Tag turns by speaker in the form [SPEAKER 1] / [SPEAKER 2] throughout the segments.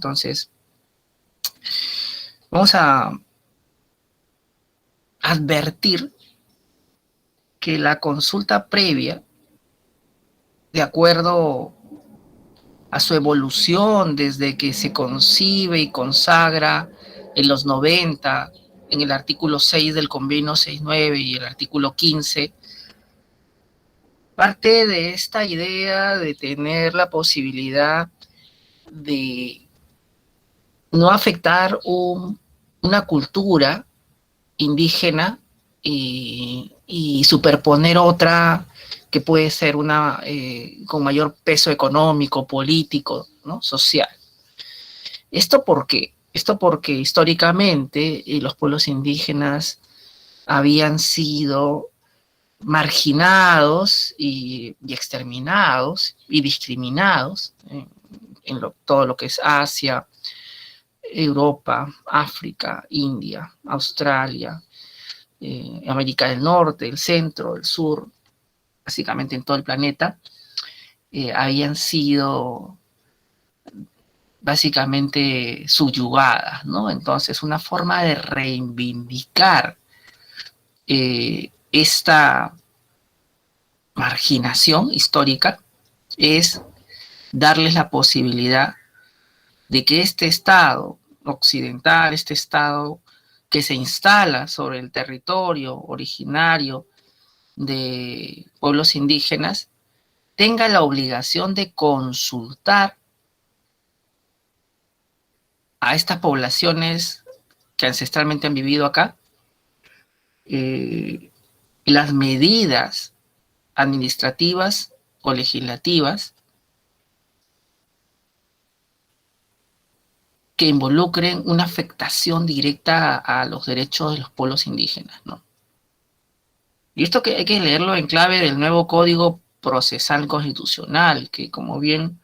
[SPEAKER 1] Entonces, vamos a advertir que la consulta previa, de acuerdo a su evolución desde que se concibe y consagra en los 90, en el artículo 6 del convenio 69 y el artículo 15, parte de esta idea de tener la posibilidad de no afectar una cultura indígena y superponer otra que puede ser una con mayor peso económico, político, ¿no? Social. ¿Esto por qué? Esto porque históricamente los pueblos indígenas habían sido marginados y exterminados y discriminados en todo lo que es Asia, Europa, África, India, Australia, América del Norte, el centro, el sur, básicamente en todo el planeta, habían sido básicamente subyugadas, ¿no? Entonces, una forma de reivindicar esta marginación histórica es darles la posibilidad de que este Estado occidental, este Estado que se instala sobre el territorio originario de pueblos indígenas, tenga la obligación de consultar a estas poblaciones que ancestralmente han vivido acá, las medidas administrativas o legislativas que involucren una afectación directa a los derechos de los pueblos indígenas, ¿no? Y esto que hay que leerlo en clave del nuevo Código Procesal Constitucional, que como bien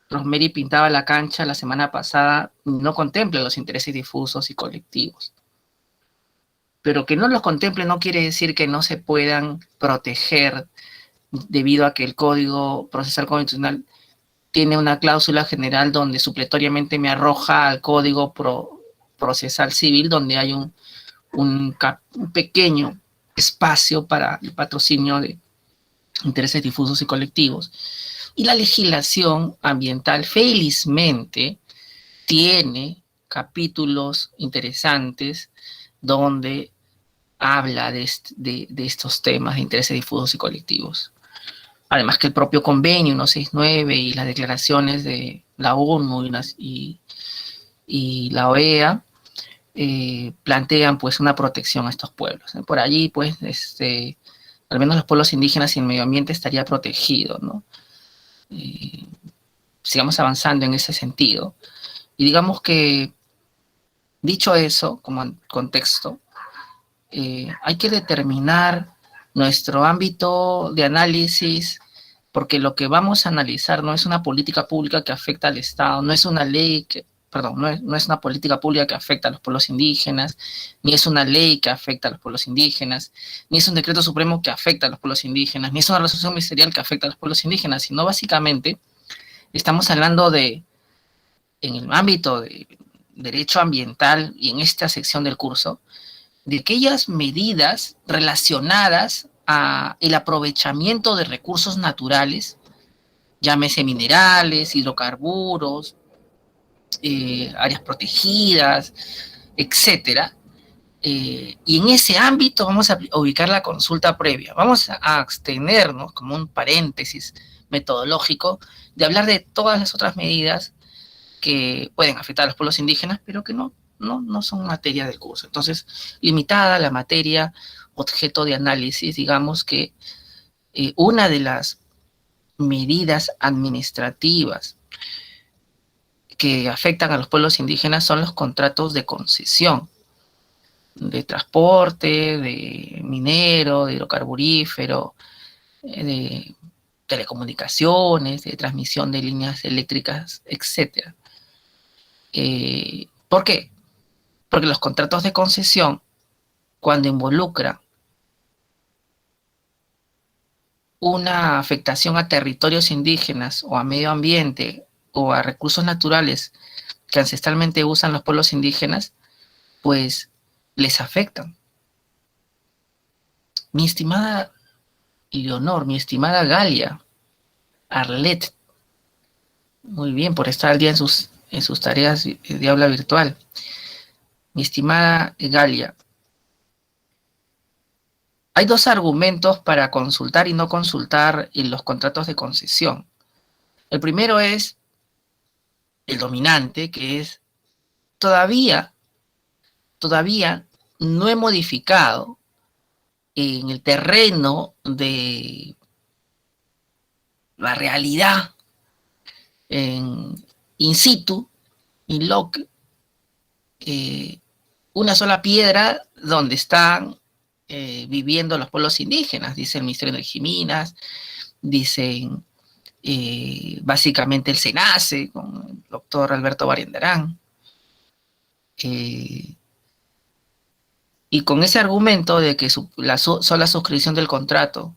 [SPEAKER 1] Rosemary pintaba la cancha la semana pasada, no contempla los intereses difusos y colectivos. Pero que no los contemple no quiere decir que no se puedan proteger debido a que el Código Procesal Constitucional tiene una cláusula general donde supletoriamente me arroja al Código Procesal Civil, donde hay un pequeño espacio para el patrocinio de intereses difusos y colectivos. Y la legislación ambiental, felizmente, tiene capítulos interesantes donde habla de estos temas de intereses difusos y colectivos. Además que el propio convenio 169 y las declaraciones de la ONU y la OEA plantean pues una protección a estos pueblos. Por allí pues al menos los pueblos indígenas y el medio ambiente estaría protegido, ¿no? Sigamos avanzando en ese sentido. Y digamos que, dicho eso, como contexto, hay que determinar nuestro ámbito de análisis, porque lo que vamos a analizar no es una política pública que afecta al Estado, no es una ley que, perdón, no es una política pública que afecta a los pueblos indígenas, ni es una ley que afecta a los pueblos indígenas, ni es un decreto supremo que afecta a los pueblos indígenas, ni es una resolución ministerial que afecta a los pueblos indígenas, sino básicamente estamos hablando de, en el ámbito de derecho ambiental y en esta sección del curso, de aquellas medidas relacionadas a el aprovechamiento de recursos naturales, llámese minerales, hidrocarburos, áreas protegidas, etcétera. Y en ese ámbito vamos a ubicar la consulta previa. Vamos a abstenernos, como un paréntesis metodológico, de hablar de todas las otras medidas que pueden afectar a los pueblos indígenas, pero que no son materia del curso. Entonces, limitada la materia, objeto de análisis, digamos que una de las medidas administrativas que afectan a los pueblos indígenas son los contratos de concesión, de transporte, de minero, de hidrocarburífero, de telecomunicaciones, de transmisión de líneas eléctricas, etc. ¿Por qué? Porque los contratos de concesión, cuando involucran una afectación a territorios indígenas o a medio ambiente o a recursos naturales que ancestralmente usan los pueblos indígenas, pues les afectan. Mi estimada Leonor, mi estimada Galia, Arlet, muy bien por estar al día en sus tareas de habla virtual. Mi estimada Galia, hay dos argumentos para consultar y no consultar en los contratos de concesión. El primero es el dominante, que es todavía no he modificado en el terreno de la realidad, en in situ, in loc, una sola piedra donde están viviendo los pueblos indígenas, dice el Ministerio de Energía, dicen básicamente el SENACE, con el doctor Alberto Barandiarán. Y con ese argumento de que la sola suscripción del contrato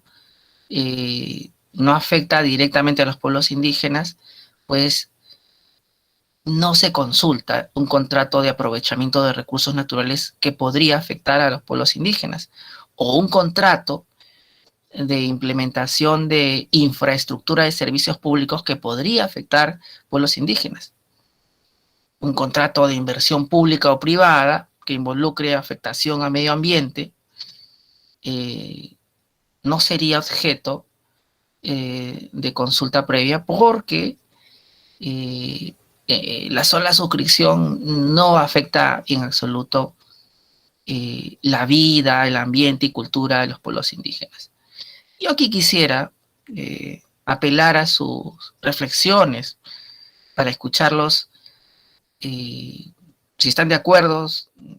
[SPEAKER 1] no afecta directamente a los pueblos indígenas, pues no se consulta un contrato de aprovechamiento de recursos naturales que podría afectar a los pueblos indígenas, o un contrato de implementación de infraestructura de servicios públicos que podría afectar pueblos indígenas. Un contrato de inversión pública o privada que involucre afectación al medio ambiente no sería objeto de consulta previa porque la sola suscripción no afecta en absoluto la vida, el ambiente y cultura de los pueblos indígenas. Yo aquí quisiera apelar a sus reflexiones para escucharlos. Si están de acuerdo,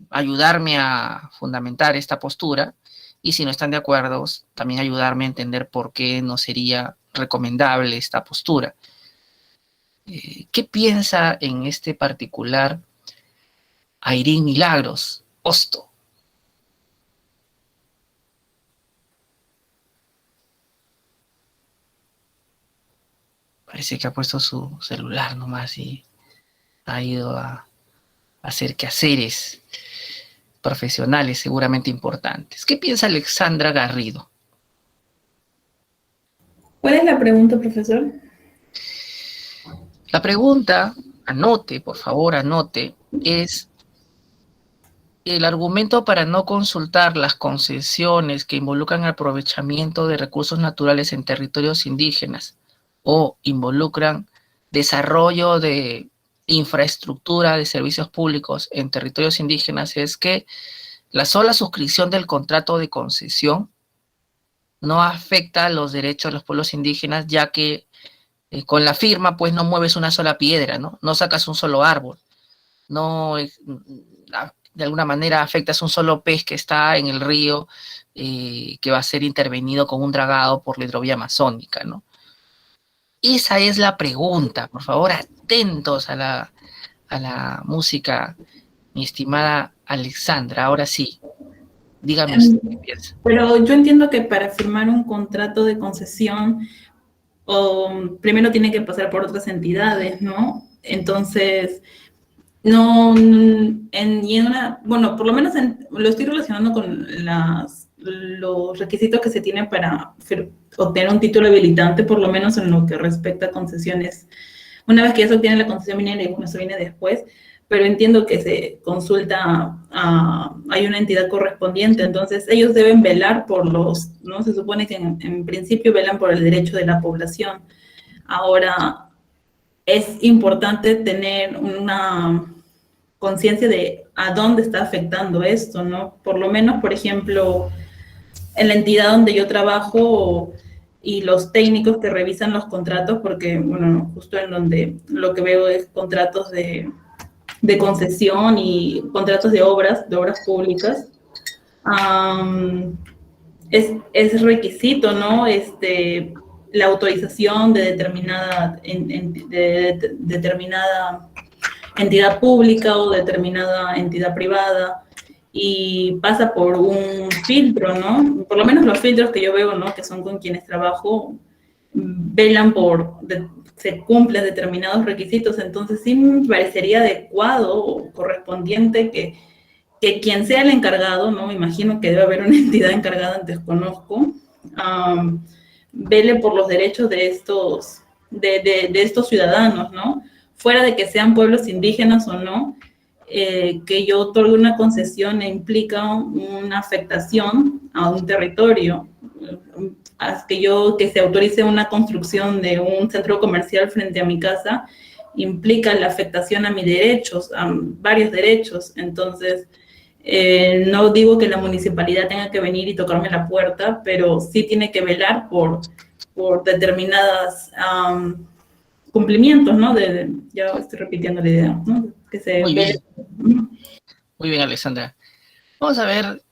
[SPEAKER 1] ayudarme a fundamentar esta postura, y si no están de acuerdo, también ayudarme a entender por qué no sería recomendable esta postura. ¿Qué piensa en este particular Airín Milagros, Hosto? Parece que ha puesto su celular nomás y ha ido a hacer quehaceres profesionales seguramente importantes. ¿Qué piensa Alexandra Garrido?
[SPEAKER 2] ¿Cuál es la pregunta, profesor?
[SPEAKER 1] La pregunta, anote, por favor, anote, es el argumento para no consultar las concesiones que involucran el aprovechamiento de recursos naturales en territorios indígenas o involucran desarrollo de infraestructura de servicios públicos en territorios indígenas es que la sola suscripción del contrato de concesión no afecta los derechos de los pueblos indígenas, ya que con la firma pues no mueves una sola piedra, ¿no? No sacas un solo árbol, no de alguna manera afectas un solo pez que está en el río que va a ser intervenido con un dragado por la hidrovía amazónica, ¿no? Esa es la pregunta, por favor, atentos a la música, mi estimada Alexandra. Ahora sí, dígame usted qué piensa.
[SPEAKER 2] Pero yo entiendo que para firmar un contrato de concesión, primero tiene que pasar por otras entidades, ¿no? Entonces, no, bueno, por lo menos lo estoy relacionando con los requisitos que se tienen para obtener un título habilitante, por lo menos en lo que respecta a concesiones. Una vez que ya se obtiene la concesión minera, y bueno, eso viene después, pero entiendo que se consulta, hay una entidad correspondiente, entonces ellos deben velar por ¿no? Se supone que en principio velan por el derecho de la población. Ahora, es importante tener una conciencia de a dónde está afectando esto, ¿no? Por lo menos, por ejemplo, en la entidad donde yo trabajo y los técnicos que revisan los contratos, porque, bueno, justo en donde lo que veo es contratos de concesión y contratos de obras públicas, es requisito, ¿no? La autorización de determinada entidad pública o determinada entidad privada, y pasa por un filtro, ¿no? Por lo menos los filtros que yo veo, ¿no? Que son con quienes trabajo, velan se cumplen determinados requisitos, entonces sí me parecería adecuado o correspondiente que quien sea el encargado, ¿no? Me imagino que debe haber una entidad encargada, desconozco, vele por los derechos de estos ciudadanos, ¿no? Fuera de que sean pueblos indígenas o no, que yo otorgue una concesión implica una afectación a un territorio, que se autorice una construcción de un centro comercial frente a mi casa, implica la afectación a mis derechos, a varios derechos. Entonces, no digo que la municipalidad tenga que venir y tocarme la puerta, pero sí tiene que velar por determinadas cumplimientos, ¿no? Ya estoy repitiendo la idea, ¿no? Que se
[SPEAKER 1] Muy
[SPEAKER 2] vele.
[SPEAKER 1] bien, muy bien, Alexandra. Vamos a ver,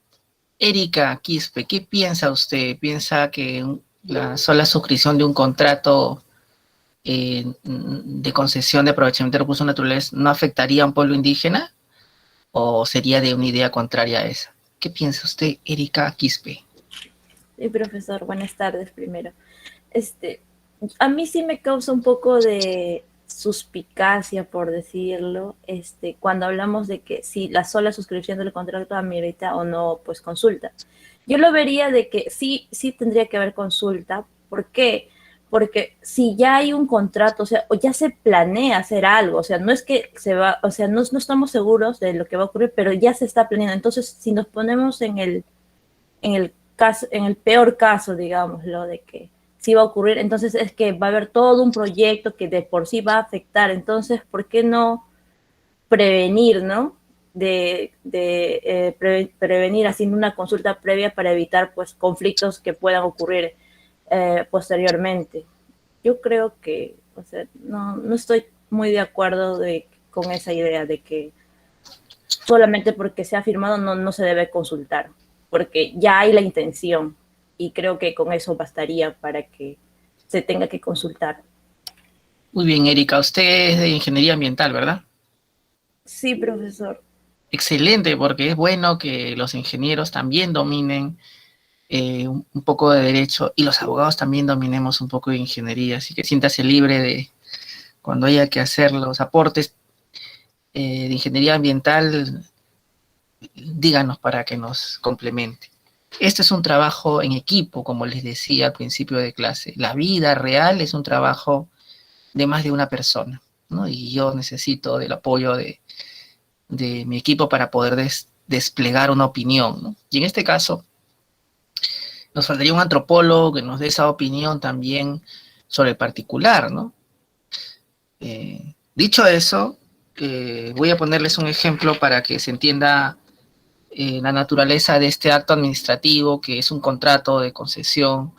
[SPEAKER 1] Erika Quispe, ¿qué piensa usted? ¿Piensa que la sola suscripción de un contrato de concesión de aprovechamiento de recursos naturales no afectaría a un pueblo indígena? ¿O sería de una idea contraria a esa? ¿Qué piensa usted, Erika Quispe?
[SPEAKER 3] Sí, profesor, buenas tardes primero. A mí sí me causa un poco de suspicacia, por decirlo, cuando hablamos de que si la sola suscripción del contrato amerita o no, pues consulta. Yo lo vería de que sí tendría que haber consulta. ¿Por qué? Porque si ya hay un contrato, o sea, o ya se planea hacer algo, o sea, no es que se va, o sea, no estamos seguros de lo que va a ocurrir, pero ya se está planeando. Entonces, si nos ponemos en el peor caso, digámoslo, de que sí va a ocurrir, entonces es que va a haber todo un proyecto que de por sí va a afectar. Entonces, ¿por qué no prevenir, no? Prevenir haciendo una consulta previa para evitar pues conflictos que puedan ocurrir posteriormente. Yo creo que, o sea, no estoy muy de acuerdo con esa idea de que solamente porque se ha firmado no se debe consultar, porque ya hay la intención y creo que con eso bastaría para que se tenga que consultar.
[SPEAKER 1] Muy bien, Erika, usted es de ingeniería ambiental, ¿verdad?
[SPEAKER 3] Sí, profesor.
[SPEAKER 1] Excelente, porque es bueno que los ingenieros también dominen un poco de derecho y los abogados también dominemos un poco de ingeniería, así que siéntase libre de cuando haya que hacer los aportes de ingeniería ambiental, díganos para que nos complemente. Este es un trabajo en equipo, como les decía al principio de clase. La vida real es un trabajo de más de una persona, ¿no? Y yo necesito del apoyo de mi equipo para poder desplegar una opinión, ¿no? Y en este caso, nos faltaría un antropólogo que nos dé esa opinión también sobre el particular, ¿no? Dicho eso, voy a ponerles un ejemplo para que se entienda la naturaleza de este acto administrativo, que es un contrato de concesión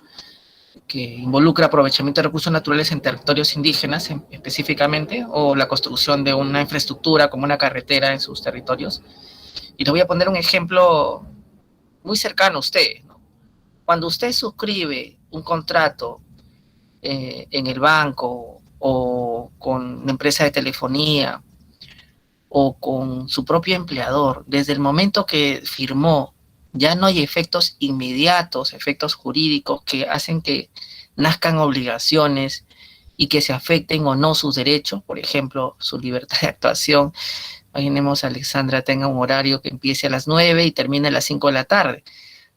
[SPEAKER 1] que involucra aprovechamiento de recursos naturales en territorios indígenas específicamente, o la construcción de una infraestructura como una carretera en sus territorios. Y les voy a poner un ejemplo muy cercano a usted, ¿no? Cuando usted suscribe un contrato en el banco o con una empresa de telefonía o con su propio empleador, desde el momento que firmó, ya no hay efectos inmediatos, efectos jurídicos que hacen que nazcan obligaciones y que se afecten o no sus derechos, por ejemplo, su libertad de actuación. Imaginemos a Alexandra tenga un horario que empiece a las 9 y termine a las 5 de la tarde.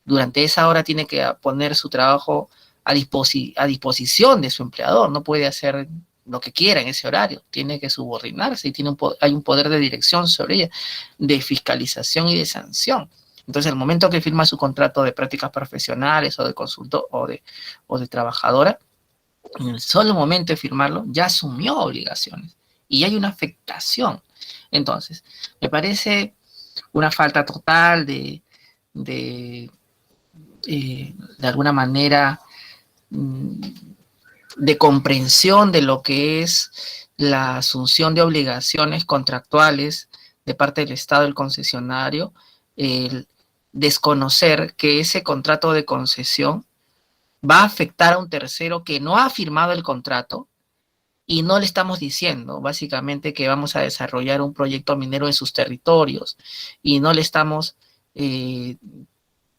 [SPEAKER 1] Durante esa hora tiene que poner su trabajo a disposición de su empleador, no puede hacer lo que quiera en ese horario, tiene que subordinarse y hay un poder de dirección sobre ella, de fiscalización y de sanción. Entonces, el momento que firma su contrato de prácticas profesionales o de consultor o de trabajadora, en el solo momento de firmarlo, ya asumió obligaciones y hay una afectación. Entonces, me parece una falta total de alguna manera de comprensión de lo que es la asunción de obligaciones contractuales de parte del Estado del concesionario, el desconocer que ese contrato de concesión va a afectar a un tercero que no ha firmado el contrato y no le estamos diciendo básicamente que vamos a desarrollar un proyecto minero en sus territorios y no le estamos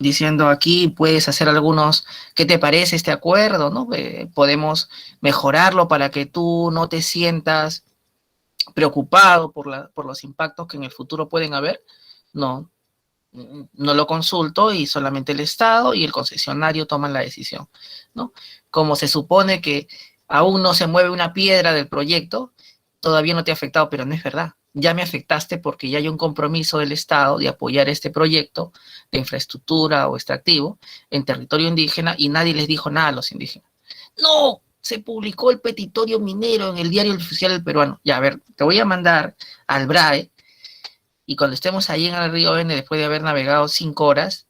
[SPEAKER 1] diciendo aquí puedes hacer algunos, ¿qué te parece este acuerdo? ¿No? Podemos mejorarlo para que tú no te sientas preocupado por los impactos que en el futuro pueden haber. No, no lo consulto y solamente el Estado y el concesionario toman la decisión, ¿no? Como se supone que aún no se mueve una piedra del proyecto, todavía no te ha afectado, pero no es verdad. Ya me afectaste porque ya hay un compromiso del Estado de apoyar este proyecto de infraestructura o extractivo en territorio indígena y nadie les dijo nada a los indígenas. No, se publicó el petitorio minero en el diario oficial del peruano. Ya, a ver, te voy a mandar al BRAE y cuando estemos ahí en el río N, después de haber navegado 5 horas,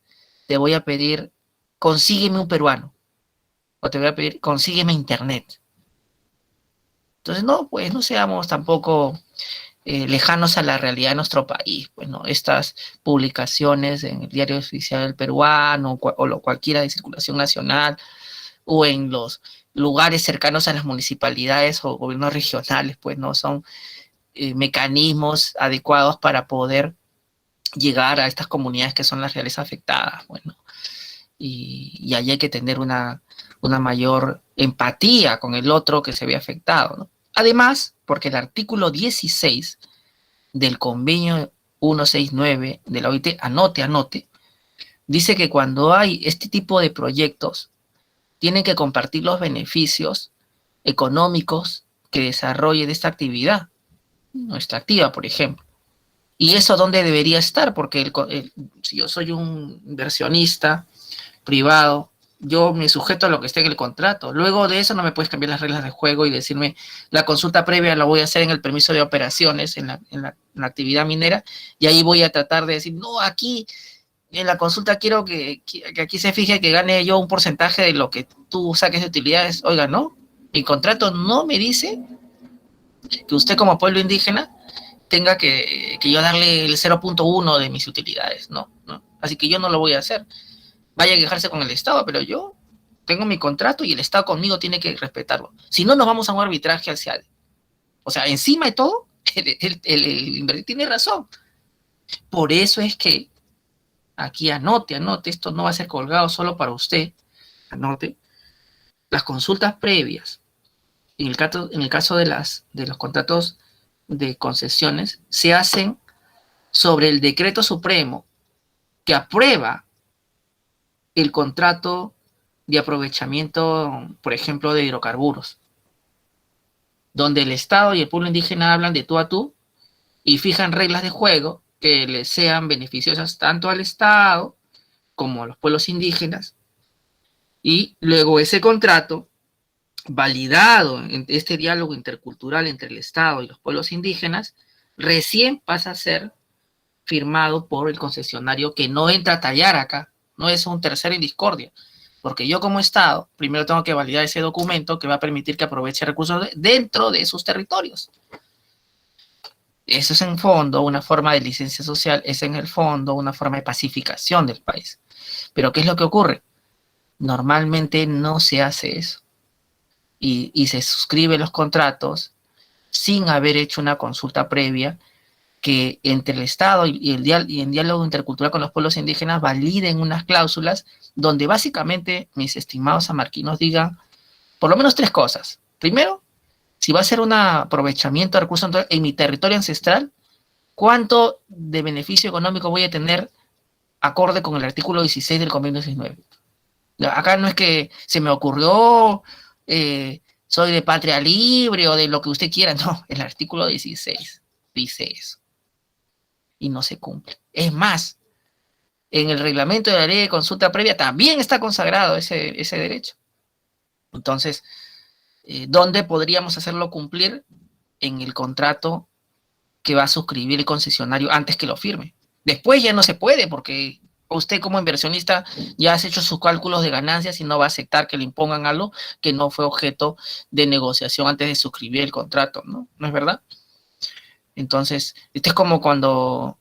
[SPEAKER 1] te voy a pedir, consígueme un peruano. O te voy a pedir, consígueme internet. Entonces, no, pues no seamos tampoco lejanos a la realidad de nuestro país. Pues, ¿no? Estas publicaciones en el diario oficial del peruano o cualquiera de circulación nacional o en los lugares cercanos a las municipalidades o gobiernos regionales, pues no son mecanismos adecuados para poder llegar a estas comunidades que son las reales afectadas, bueno, y ahí hay que tener una mayor empatía con el otro que se ve afectado, ¿no? Además, porque el artículo 16 del convenio 169 de la OIT, anote, dice que cuando hay este tipo de proyectos, tienen que compartir los beneficios económicos que desarrolle de esta actividad, no extractiva, por ejemplo. ¿Y eso dónde debería estar? Porque si yo soy un inversionista privado, yo me sujeto a lo que esté en el contrato. Luego de eso no me puedes cambiar las reglas de juego y decirme la consulta previa la voy a hacer en el permiso de operaciones, en la actividad minera, y ahí voy a tratar de decir, no, aquí en la consulta quiero que aquí se fije que gane yo un porcentaje de lo que tú saques de utilidades. Oiga, no, mi contrato no me dice que usted como pueblo indígena tenga que yo darle el 0.1 de mis utilidades, no. Así que yo no lo voy a hacer. Vaya a quejarse con el Estado, pero yo tengo mi contrato y el Estado conmigo tiene que respetarlo. Si no, nos vamos a un arbitraje al CIADE. O sea, encima de todo, el inversor tiene razón. Por eso es que aquí anote, esto no va a ser colgado solo para usted. Anote, las consultas previas, en el caso de los contratos de concesiones, se hacen sobre el decreto supremo que aprueba el contrato de aprovechamiento, por ejemplo, de hidrocarburos, donde el Estado y el pueblo indígena hablan de tú a tú y fijan reglas de juego que les sean beneficiosas tanto al Estado como a los pueblos indígenas, y luego ese contrato, validado en este diálogo intercultural entre el Estado y los pueblos indígenas, recién pasa a ser firmado por el concesionario, que no entra a tallar acá, no es un tercero en discordia, porque yo como Estado primero tengo que validar ese documento que va a permitir que aproveche recursos dentro de sus territorios. Eso es en fondo una forma de licencia social, es en el fondo una forma de pacificación del país. Pero ¿qué es lo que ocurre? Normalmente no se hace eso. Y se suscriben los contratos sin haber hecho una consulta previa que entre el Estado y en diálogo intercultural con los pueblos indígenas validen unas cláusulas donde básicamente mis estimados samarquinos digan por lo menos 3 cosas. Primero, si va a ser un aprovechamiento de recursos en mi territorio ancestral, ¿cuánto de beneficio económico voy a tener acorde con el artículo 16 del convenio 19? Acá no es que se me ocurrió, soy de patria libre o de lo que usted quiera, no, el artículo 16 dice eso y no se cumple. Es más, en el reglamento de la ley de consulta previa también está consagrado ese derecho. Entonces, ¿dónde podríamos hacerlo cumplir? En el contrato que va a suscribir el concesionario antes que lo firme. Después ya no se puede porque usted como inversionista ya has hecho sus cálculos de ganancias y no va a aceptar que le impongan algo que no fue objeto de negociación antes de suscribir el contrato, ¿no? ¿No es verdad? Entonces, esto es como cuando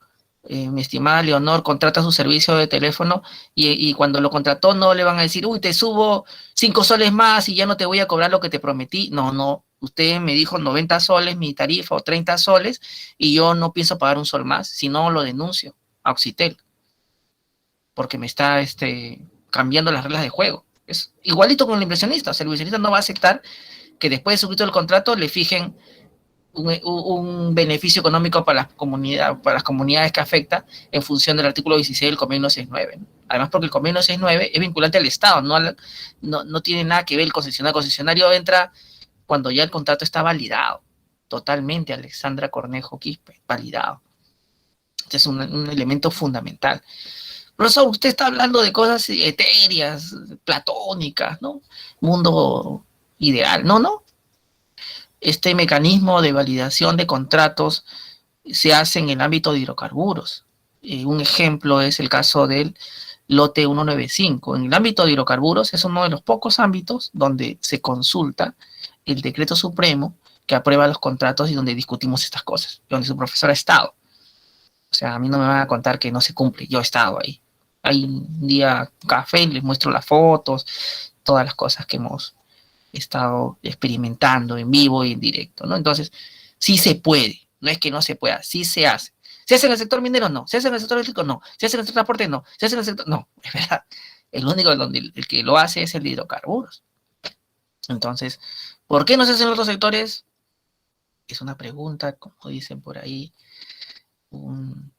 [SPEAKER 1] mi estimada Leonor contrata su servicio de teléfono y cuando lo contrató no le van a decir, uy, te subo 5 soles más y ya no te voy a cobrar lo que te prometí. No, usted me dijo 90 soles mi tarifa o 30 soles y yo no pienso pagar un sol más, si no lo denuncio a Oxitel. porque me está cambiando las reglas de juego. Es igualito con el inversionista. O sea, el inversionista no va a aceptar que después de suscrito el contrato le fijen un beneficio económico para las comunidades que afecta en función del artículo 16 del convenio 69, ¿no? Además, porque el convenio 69 es vinculante al Estado, no tiene nada que ver el concesionario. El concesionario entra cuando ya el contrato está validado, totalmente, Alexandra Cornejo Quispe, validado. Este es un elemento fundamental. Profesor, usted está hablando de cosas etéreas, platónicas, ¿no? Mundo ideal. No. Este mecanismo de validación de contratos se hace en el ámbito de hidrocarburos. Un ejemplo es el caso del lote 195. En el ámbito de hidrocarburos es uno de los pocos ámbitos donde se consulta el decreto supremo que aprueba los contratos y donde discutimos estas cosas, donde su profesor ha estado. O sea, a mí no me van a contar que no se cumple, yo he estado ahí. Hay un día café, les muestro las fotos, todas las cosas que hemos estado experimentando en vivo y en directo, ¿no? Entonces, sí se puede, no es que no se pueda, sí se hace. ¿Se hace en el sector minero? No. ¿Se hace en el sector eléctrico? No. ¿Se hace en el sector transporte? No. ¿Se hace en el sector? No, es verdad. El único donde el que lo hace es el de hidrocarburos. Entonces, ¿por qué no se hace en otros sectores? Es una pregunta, como dicen por ahí, un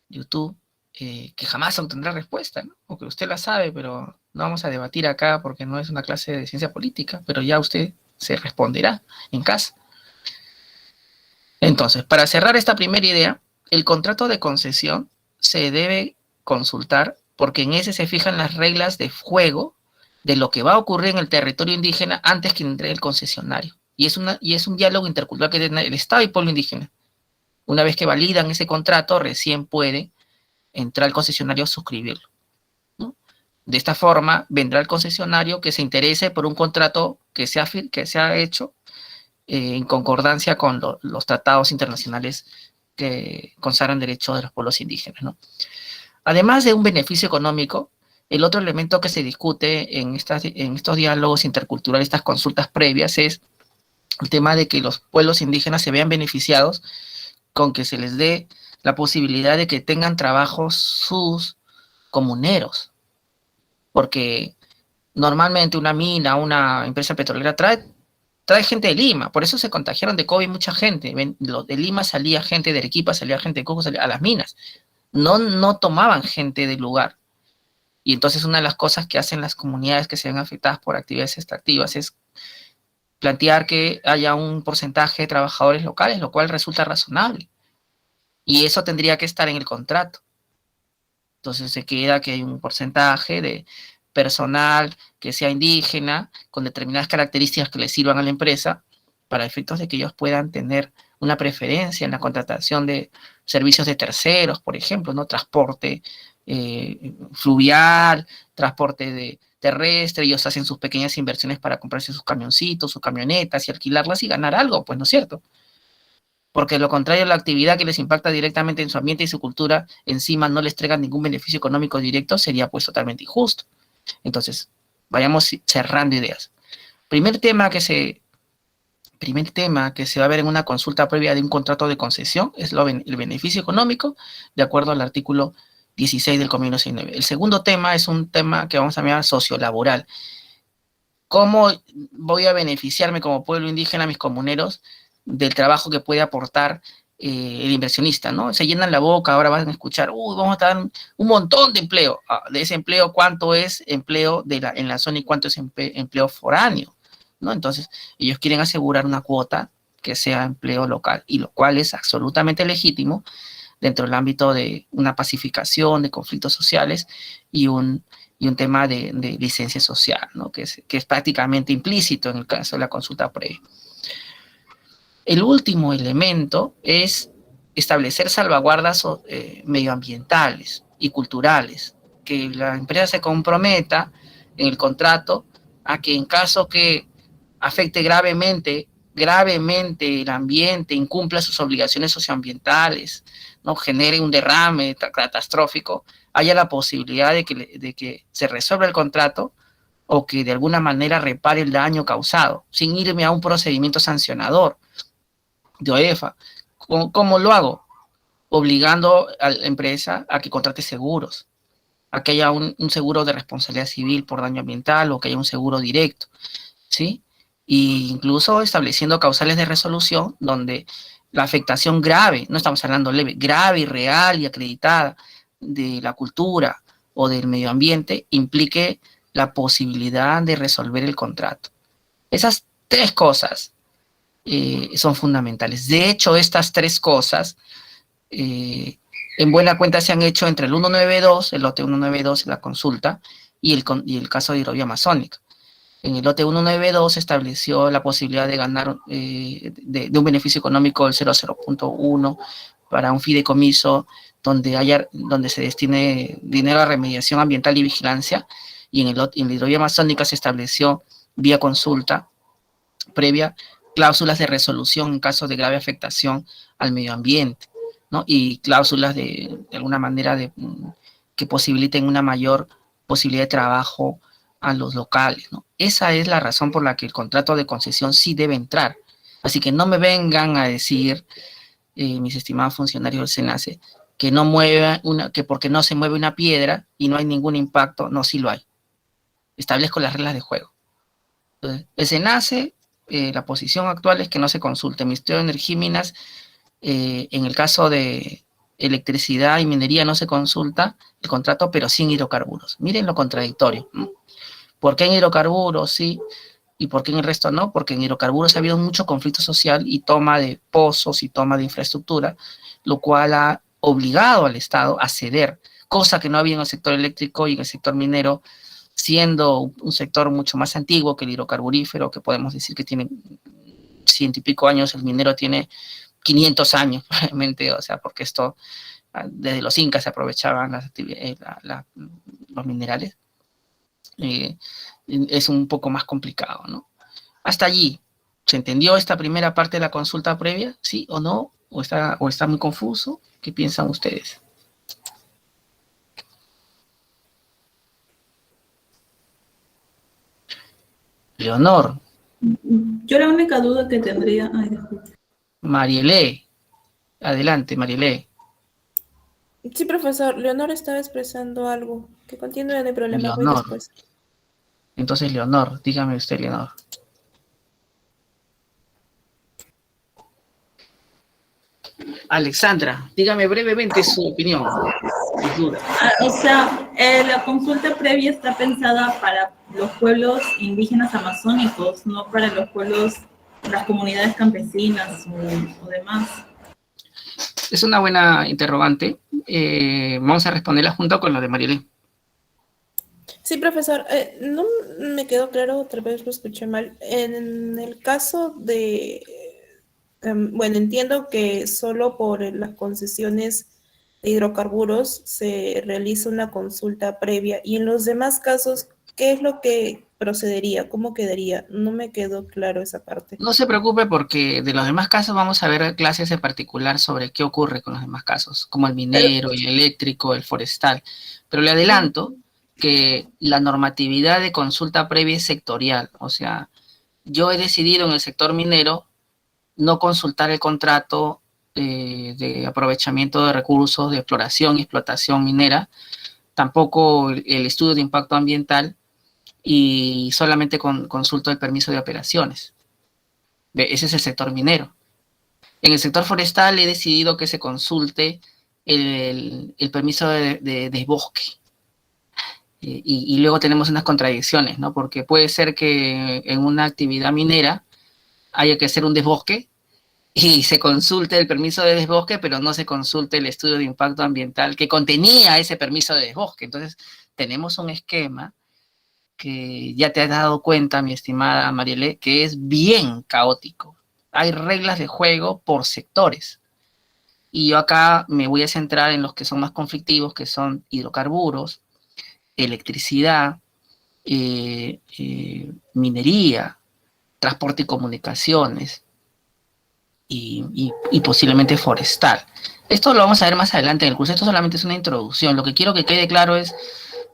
[SPEAKER 1] YouTube, que jamás obtendrá respuesta, ¿no? O que usted la sabe, pero no vamos a debatir acá porque no es una clase de ciencia política, pero ya usted se responderá en casa. Entonces, para cerrar esta primera idea, el contrato de concesión se debe consultar porque en ese se fijan las reglas de juego de lo que va a ocurrir en el territorio indígena antes que entre el concesionario. Y es un diálogo intercultural que tiene el Estado y el pueblo indígena. Una vez que validan ese contrato, recién puede entrar el concesionario a suscribirlo, ¿no? De esta forma, vendrá el concesionario que se interese por un contrato que se ha hecho en concordancia con los tratados internacionales que consagran derechos de los pueblos indígenas, ¿no? Además de un beneficio económico, el otro elemento que se discute en estos diálogos interculturales, estas consultas previas, es el tema de que los pueblos indígenas se vean beneficiados con que se les dé la posibilidad de que tengan trabajo sus comuneros, porque normalmente una mina, una empresa petrolera trae gente de Lima, por eso se contagiaron de COVID mucha gente. De Lima salía gente, de Arequipa salía gente de Cusco, salía a las minas, no tomaban gente del lugar. Y entonces una de las cosas que hacen las comunidades que se ven afectadas por actividades extractivas es plantear que haya un porcentaje de trabajadores locales, lo cual resulta razonable. Y eso tendría que estar en el contrato. Entonces se queda que hay un porcentaje de personal que sea indígena, con determinadas características que le sirvan a la empresa, para efectos de que ellos puedan tener una preferencia en la contratación de servicios de terceros, por ejemplo, ¿no? Transporte fluvial, transporte terrestre, ellos hacen sus pequeñas inversiones para comprarse sus camioncitos, sus camionetas y alquilarlas y ganar algo, pues, ¿no es cierto? Porque de lo contrario, la actividad que les impacta directamente en su ambiente y su cultura encima no les traiga ningún beneficio económico directo, sería pues totalmente injusto. Entonces, vayamos cerrando ideas. Primer tema que se va a ver en una consulta previa de un contrato de concesión es el beneficio económico, de acuerdo al artículo 16 del convenio 69. El segundo tema es un tema que vamos a llamar sociolaboral. ¿Cómo voy a beneficiarme como pueblo indígena, mis comuneros, del trabajo que puede aportar el inversionista, ¿no? Se llenan la boca, ahora van a escuchar, vamos a dar un montón de empleo. De ese empleo, ¿cuánto es empleo en la zona y cuánto es empleo foráneo, ¿no? Entonces, ellos quieren asegurar una cuota que sea empleo local, y lo cual es absolutamente legítimo dentro del ámbito de una pacificación de conflictos sociales y un tema de licencia social, ¿no? Que es prácticamente implícito en el caso de la consulta previa. El último elemento es establecer salvaguardas medioambientales y culturales, que la empresa se comprometa en el contrato a que en caso que afecte gravemente el ambiente, incumpla sus obligaciones socioambientales, ¿no? Genere un derrame catastrófico, haya la posibilidad de que se resuelva el contrato o que de alguna manera repare el daño causado, sin irme a un procedimiento sancionador de OEFA. ¿Cómo lo hago? Obligando a la empresa a que contrate seguros, a que haya un seguro de responsabilidad civil por daño ambiental o que haya un seguro directo, ¿sí? E incluso estableciendo causales de resolución donde la afectación grave, no estamos hablando leve, grave y real y acreditada de la cultura o del medio ambiente implique la posibilidad de resolver el contrato. Esas tres cosas son fundamentales. De hecho, estas tres cosas en buena cuenta se han hecho entre el 192, el lote 192, la consulta, y el caso de hidrovía amazónica. En el lote 192 se estableció la posibilidad de ganar de un beneficio económico del 0,0.1 para un fideicomiso donde se destine dinero a remediación ambiental y vigilancia, y en la hidrovía amazónica se estableció vía consulta previa cláusulas de resolución en caso de grave afectación al medio ambiente, ¿no? Y cláusulas de alguna manera que posibiliten una mayor posibilidad de trabajo a los locales, ¿no? Esa es la razón por la que el contrato de concesión sí debe entrar. Así que no me vengan a decir, mis estimados funcionarios del SENACE, que porque no se mueve una piedra y no hay ningún impacto. No, sí lo hay. Establezco las reglas de juego. Entonces, el SENACE, la posición actual es que no se consulte. El Ministerio de Energía y Minas, en el caso de electricidad y minería, no se consulta el contrato, pero sin hidrocarburos. Miren lo contradictorio, ¿no? ¿Por qué en hidrocarburos sí y por qué en el resto no? Porque en hidrocarburos ha habido mucho conflicto social y toma de pozos y toma de infraestructura, lo cual ha obligado al Estado a ceder, cosa que no había en el sector eléctrico y en el sector minero, siendo un sector mucho más antiguo que el hidrocarburífero, que podemos decir que tiene 100 y pico años, el minero tiene 500 años, probablemente, o sea, porque esto, desde los incas se aprovechaban los minerales. Es un poco más complicado, ¿no? Hasta allí, ¿se entendió esta primera parte de la consulta previa? ¿Sí o no? ¿O está muy confuso? ¿Qué piensan ustedes? Leonor.
[SPEAKER 2] Yo la única duda que tendría... Ay, disculpe.
[SPEAKER 1] Marielé. Adelante, Marielé.
[SPEAKER 4] Sí, profesor, Leonor estaba expresando algo. Que continúe, no hay problema, voy
[SPEAKER 1] Leonor.
[SPEAKER 4] después.
[SPEAKER 1] Entonces, Leonor, dígame usted, Leonor. Alexandra, dígame brevemente su opinión.
[SPEAKER 2] O sea, la consulta previa está pensada para los pueblos indígenas amazónicos, no para los pueblos, las comunidades campesinas o demás.
[SPEAKER 1] Es una buena interrogante. Vamos a responderla junto con lo de Marielé.
[SPEAKER 4] Sí, profesor, no me quedó claro, otra vez lo escuché mal. En el caso de, bueno, entiendo que solo por las concesiones de hidrocarburos se realiza una consulta previa y en los demás casos, ¿qué es lo que procedería? ¿Cómo quedaría? No me quedó claro esa parte.
[SPEAKER 1] No se preocupe porque de los demás casos vamos a ver clases en particular sobre qué ocurre con los demás casos, como el minero, el eléctrico, el forestal. Pero le adelanto que la normatividad de consulta previa es sectorial. O sea, yo he decidido en el sector minero no consultar el contrato de aprovechamiento de recursos, de exploración y explotación minera, tampoco el estudio de impacto ambiental, y solamente consulto el permiso de operaciones. Ese es el sector minero. En el sector forestal he decidido que se consulte el permiso de desbosque. Y luego tenemos unas contradicciones, ¿no? Porque puede ser que en una actividad minera haya que hacer un desbosque y se consulte el permiso de desbosque, pero no se consulte el estudio de impacto ambiental que contenía ese permiso de desbosque. Entonces, tenemos un esquema que ya te has dado cuenta, mi estimada Marielé, que es bien caótico. Hay reglas de juego por sectores. Y yo acá me voy a centrar en los que son más conflictivos, que son hidrocarburos, electricidad, minería, transporte y comunicaciones, y posiblemente forestal. Esto lo vamos a ver más adelante en el curso. Esto solamente es una introducción. Lo que quiero que quede claro es,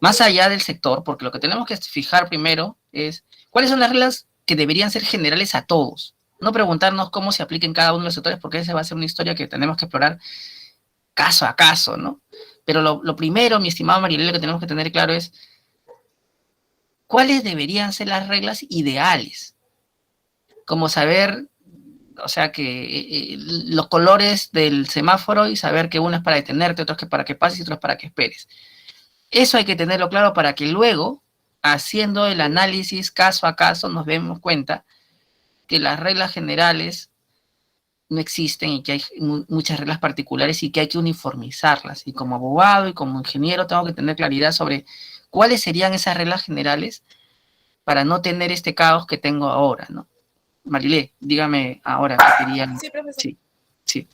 [SPEAKER 1] más allá del sector, porque lo que tenemos que fijar primero es cuáles son las reglas que deberían ser generales a todos. No preguntarnos cómo se aplica en cada uno de los sectores, porque esa va a ser una historia que tenemos que explorar caso a caso, ¿no? Pero lo primero, mi estimado Marilena, que tenemos que tener claro es cuáles deberían ser las reglas ideales. Como saber, o sea, que los colores del semáforo y saber que uno es para detenerte, otro es para que pases y otro es para que esperes. Eso hay que tenerlo claro para que luego, haciendo el análisis caso a caso, nos demos cuenta que las reglas generales no existen y que hay muchas reglas particulares y que hay que uniformizarlas. Y como abogado y como ingeniero tengo que tener claridad sobre cuáles serían esas reglas generales para no tener este caos que tengo ahora, ¿no? Marilé, dígame ahora que quería...
[SPEAKER 4] Sí, profesor.
[SPEAKER 1] Sí, sí.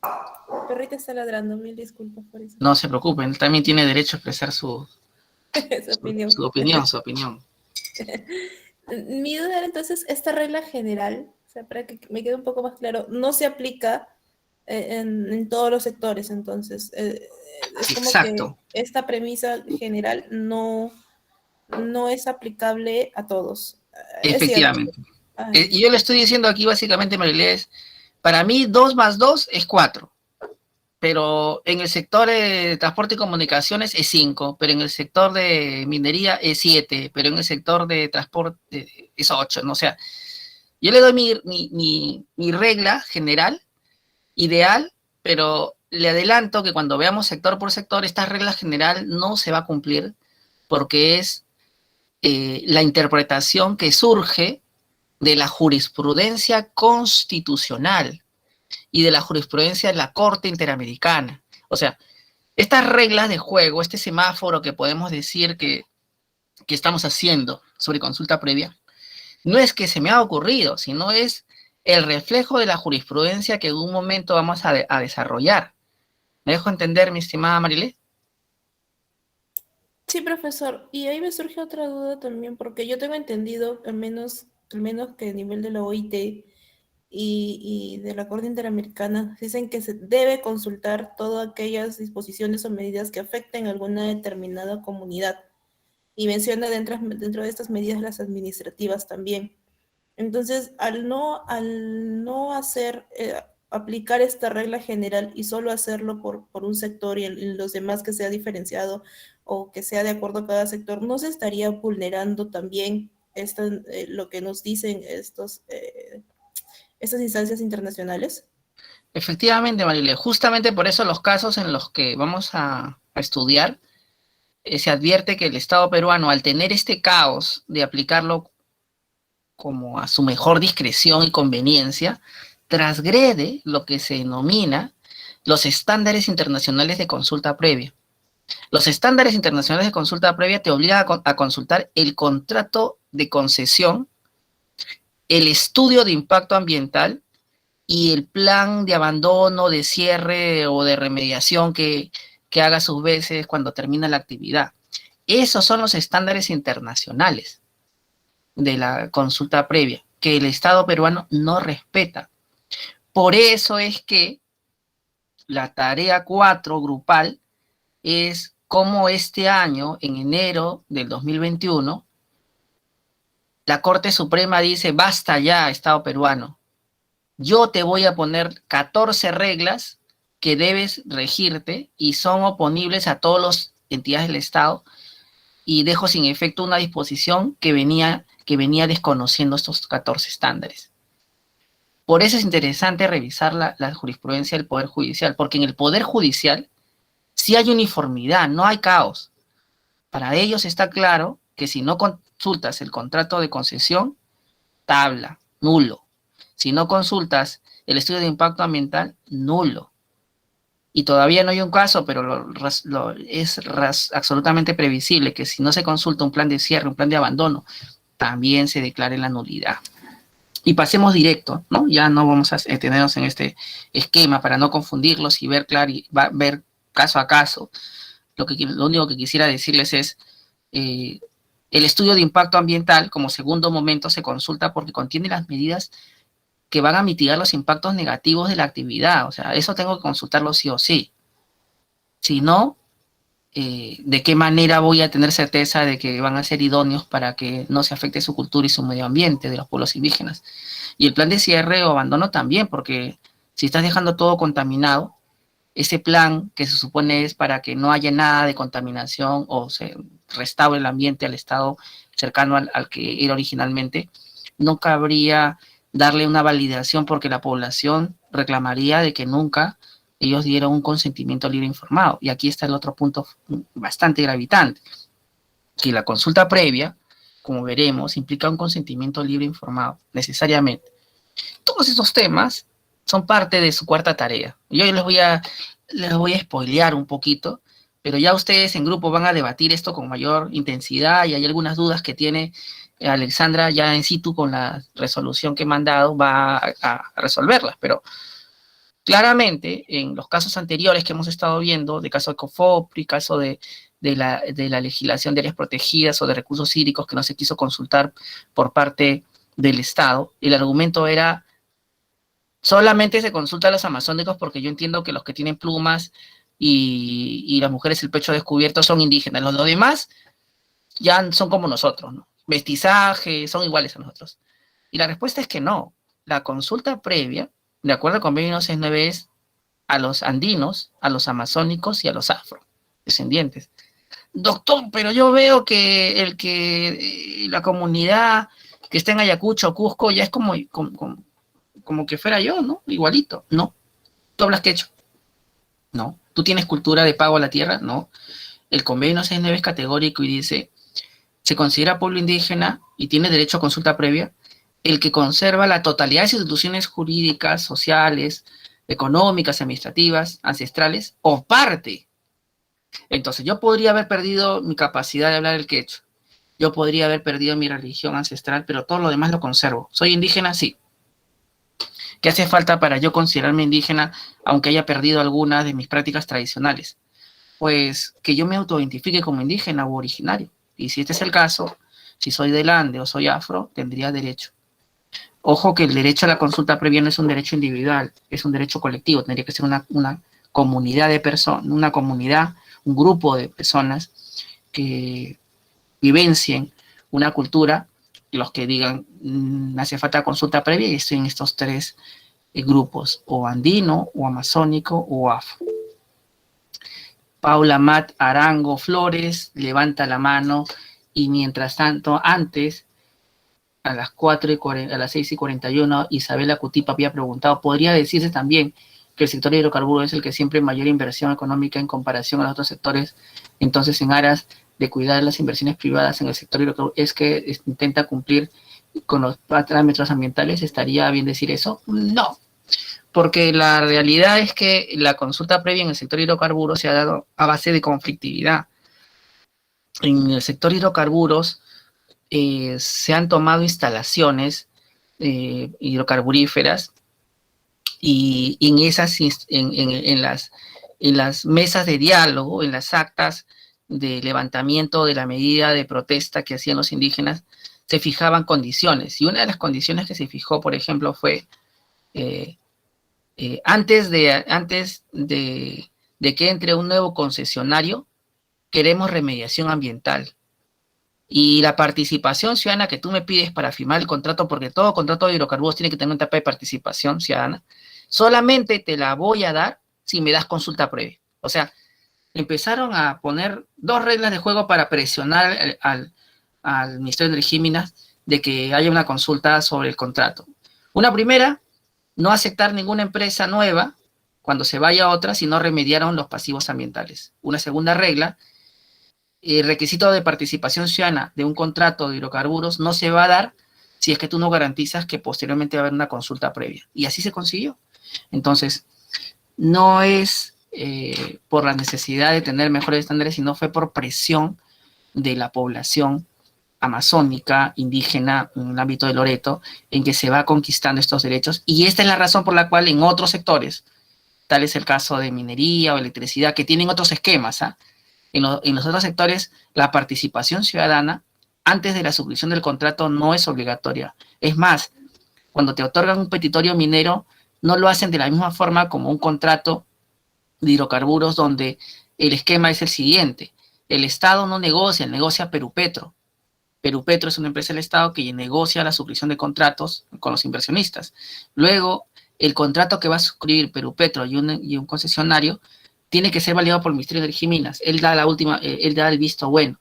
[SPEAKER 4] El perrito está ladrando, mil disculpas por eso.
[SPEAKER 1] No se preocupen, él también tiene derecho a expresar su
[SPEAKER 4] opinión.
[SPEAKER 1] Su opinión, su opinión.
[SPEAKER 4] Mi duda era entonces, esta regla general, o sea, para que me quede un poco más claro, no se aplica en todos los sectores, entonces. Es como
[SPEAKER 1] Exacto.
[SPEAKER 4] que esta premisa general no es aplicable a todos. Es cierto.
[SPEAKER 1] Efectivamente. Y yo le estoy diciendo aquí básicamente, Marilé, para mí 2 más 2 es 4. Pero en el sector de transporte y comunicaciones es 5, pero en el sector de minería es 7, pero en el sector de transporte es 8, ¿no? O sea, yo le doy mi regla general, ideal, pero le adelanto que cuando veamos sector por sector, esta regla general no se va a cumplir porque es la interpretación que surge de la jurisprudencia constitucional y de la jurisprudencia de la Corte Interamericana. O sea, estas reglas de juego, este semáforo que podemos decir que estamos haciendo sobre consulta previa, no es que se me ha ocurrido, sino es el reflejo de la jurisprudencia que en un momento vamos a desarrollar. ¿Me dejo entender, mi estimada Marilé?
[SPEAKER 4] Sí, profesor. Y ahí me surge otra duda también, porque yo tengo entendido, al menos que a nivel de la OIT y de la Corte Interamericana, dicen que se debe consultar todas aquellas disposiciones o medidas que afecten a alguna determinada comunidad. Y menciona dentro de estas medidas las administrativas también. Entonces, al no hacer, aplicar esta regla general y solo hacerlo por un sector y en los demás que sea diferenciado o que sea de acuerdo a cada sector, ¿no se estaría vulnerando también lo que nos dicen estas instancias internacionales?
[SPEAKER 1] Efectivamente, Marilé. Justamente por eso los casos en los que vamos a estudiar, se advierte que el Estado peruano, al tener este caos de aplicarlo como a su mejor discreción y conveniencia, transgrede lo que se denomina los estándares internacionales de consulta previa. Los estándares internacionales de consulta previa te obligan a consultar el contrato de concesión, el estudio de impacto ambiental y el plan de abandono, de cierre o de remediación que haga sus veces cuando termina la actividad. Esos son los estándares internacionales de la consulta previa, que el Estado peruano no respeta. Por eso es que la tarea 4 grupal es cómo este año, en enero del 2021, la Corte Suprema dice, basta ya, Estado peruano. Yo te voy a poner 14 reglas que debes regirte y son oponibles a todas las entidades del Estado y dejo sin efecto una disposición que venía desconociendo estos 14 estándares. Por eso es interesante revisar la jurisprudencia del Poder Judicial, porque en el Poder Judicial sí hay uniformidad, no hay caos. Para ellos está claro que si no consultas el contrato de concesión, tabla, nulo. Si no consultas el estudio de impacto ambiental, nulo. Y todavía no hay un caso, pero es absolutamente previsible que si no se consulta un plan de cierre, un plan de abandono, también se declare la nulidad. Y pasemos directo, ¿no? Ya no vamos a detenernos en este esquema para no confundirlos y ver caso a caso. Lo único que quisiera decirles es, el estudio de impacto ambiental como segundo momento se consulta porque contiene las medidas que van a mitigar los impactos negativos de la actividad. O sea, eso tengo que consultarlo sí o sí. Si no, ¿de qué manera voy a tener certeza de que van a ser idóneos para que no se afecte su cultura y su medio ambiente de los pueblos indígenas? Y el plan de cierre o abandono también, porque si estás dejando todo contaminado, ese plan que se supone es para que no haya nada de contaminación o se restaure el ambiente al estado cercano al que era originalmente, no cabría darle una validación porque la población reclamaría de que nunca ellos dieron un consentimiento libre informado. Y aquí está el otro punto bastante gravitante, que la consulta previa, como veremos, implica un consentimiento libre informado, necesariamente. Todos estos temas son parte de su cuarta tarea. Yo les voy a spoilear un poquito, pero ya ustedes en grupo van a debatir esto con mayor intensidad y hay algunas dudas que tiene Alexandra ya en situ con la resolución que he mandado, va a resolverlas, pero claramente en los casos anteriores que hemos estado viendo, de caso de COFOPRI, caso de la legislación de áreas protegidas o de recursos hídricos que no se quiso consultar por parte del Estado, el argumento era solamente se consulta a los amazónicos porque yo entiendo que los que tienen plumas y las mujeres el pecho descubierto son indígenas, los demás ya son como nosotros, ¿no? Mestizaje, son iguales a nosotros. Y la respuesta es que no. La consulta previa, de acuerdo con convenio 969, es a los andinos, a los amazónicos y a los afrodescendientes. Doctor, pero yo veo que la comunidad que está en Ayacucho, Cusco, ya es como que fuera yo, ¿no? Igualito. No. ¿Tú hablas quechua? No. ¿Tú tienes cultura de pago a la tierra? No. El convenio 969 es categórico y dice, se considera pueblo indígena y tiene derecho a consulta previa el que conserva la totalidad de sus instituciones jurídicas, sociales, económicas, administrativas, ancestrales o parte. Entonces, yo podría haber perdido mi capacidad de hablar el quechua. Yo podría haber perdido mi religión ancestral, pero todo lo demás lo conservo. ¿Soy indígena? Sí. ¿Qué hace falta para yo considerarme indígena, aunque haya perdido algunas de mis prácticas tradicionales? Pues que yo me autoidentifique como indígena u originario. Y si este es el caso, si soy del Ande o soy afro, tendría derecho. Ojo que el derecho a la consulta previa no es un derecho individual, es un derecho colectivo. Tendría que ser una comunidad de personas, una comunidad, un grupo de personas que vivencien una cultura, los que digan, hace falta consulta previa, y estoy en estos tres grupos, o andino, o amazónico, o afro. Paula Matt Arango Flores levanta la mano y mientras tanto, antes, a las 6:41, Isabela Cutipa había preguntado, ¿podría decirse también que el sector hidrocarburo es el que siempre mayor inversión económica en comparación a los otros sectores? Entonces, en aras de cuidar las inversiones privadas en el sector hidrocarburo, ¿es que intenta cumplir con los parámetros ambientales? ¿Estaría bien decir eso? No. Porque la realidad es que la consulta previa en el sector hidrocarburos se ha dado a base de conflictividad. En el sector hidrocarburos se han tomado instalaciones hidrocarburíferas y en las mesas de diálogo, en las actas de levantamiento de la medida de protesta que hacían los indígenas, se fijaban condiciones. Y una de las condiciones que se fijó, por ejemplo, fue antes de que entre un nuevo concesionario, queremos remediación ambiental. Y la participación ciudadana que tú me pides para firmar el contrato, porque todo contrato de hidrocarburos tiene que tener una etapa de participación ciudadana, solamente te la voy a dar si me das consulta previa. O sea, empezaron a poner dos reglas de juego para presionar al Ministerio de Energía y Minas de que haya una consulta sobre el contrato. Una primera, no aceptar ninguna empresa nueva cuando se vaya a otra si no remediaron los pasivos ambientales. Una segunda regla, el requisito de participación ciudadana de un contrato de hidrocarburos no se va a dar si es que tú no garantizas que posteriormente va a haber una consulta previa. Y así se consiguió. Entonces, no es por la necesidad de tener mejores estándares, sino fue por presión de la población amazónica, indígena, en el ámbito de Loreto, en que se va conquistando estos derechos. Y esta es la razón por la cual en otros sectores, tal es el caso de minería o electricidad, que tienen otros esquemas, en los otros sectores, la participación ciudadana antes de la suscripción del contrato no es obligatoria. Es más, cuando te otorgan un petitorio minero, no lo hacen de la misma forma como un contrato de hidrocarburos, donde el esquema es el siguiente. El Estado no negocia, negocia Perupetro. Perupetro es una empresa del Estado que negocia la suscripción de contratos con los inversionistas. Luego, el contrato que va a suscribir Perú Petro y un concesionario tiene que ser validado por el Ministerio de Energía y Minas. Él da él da el visto bueno.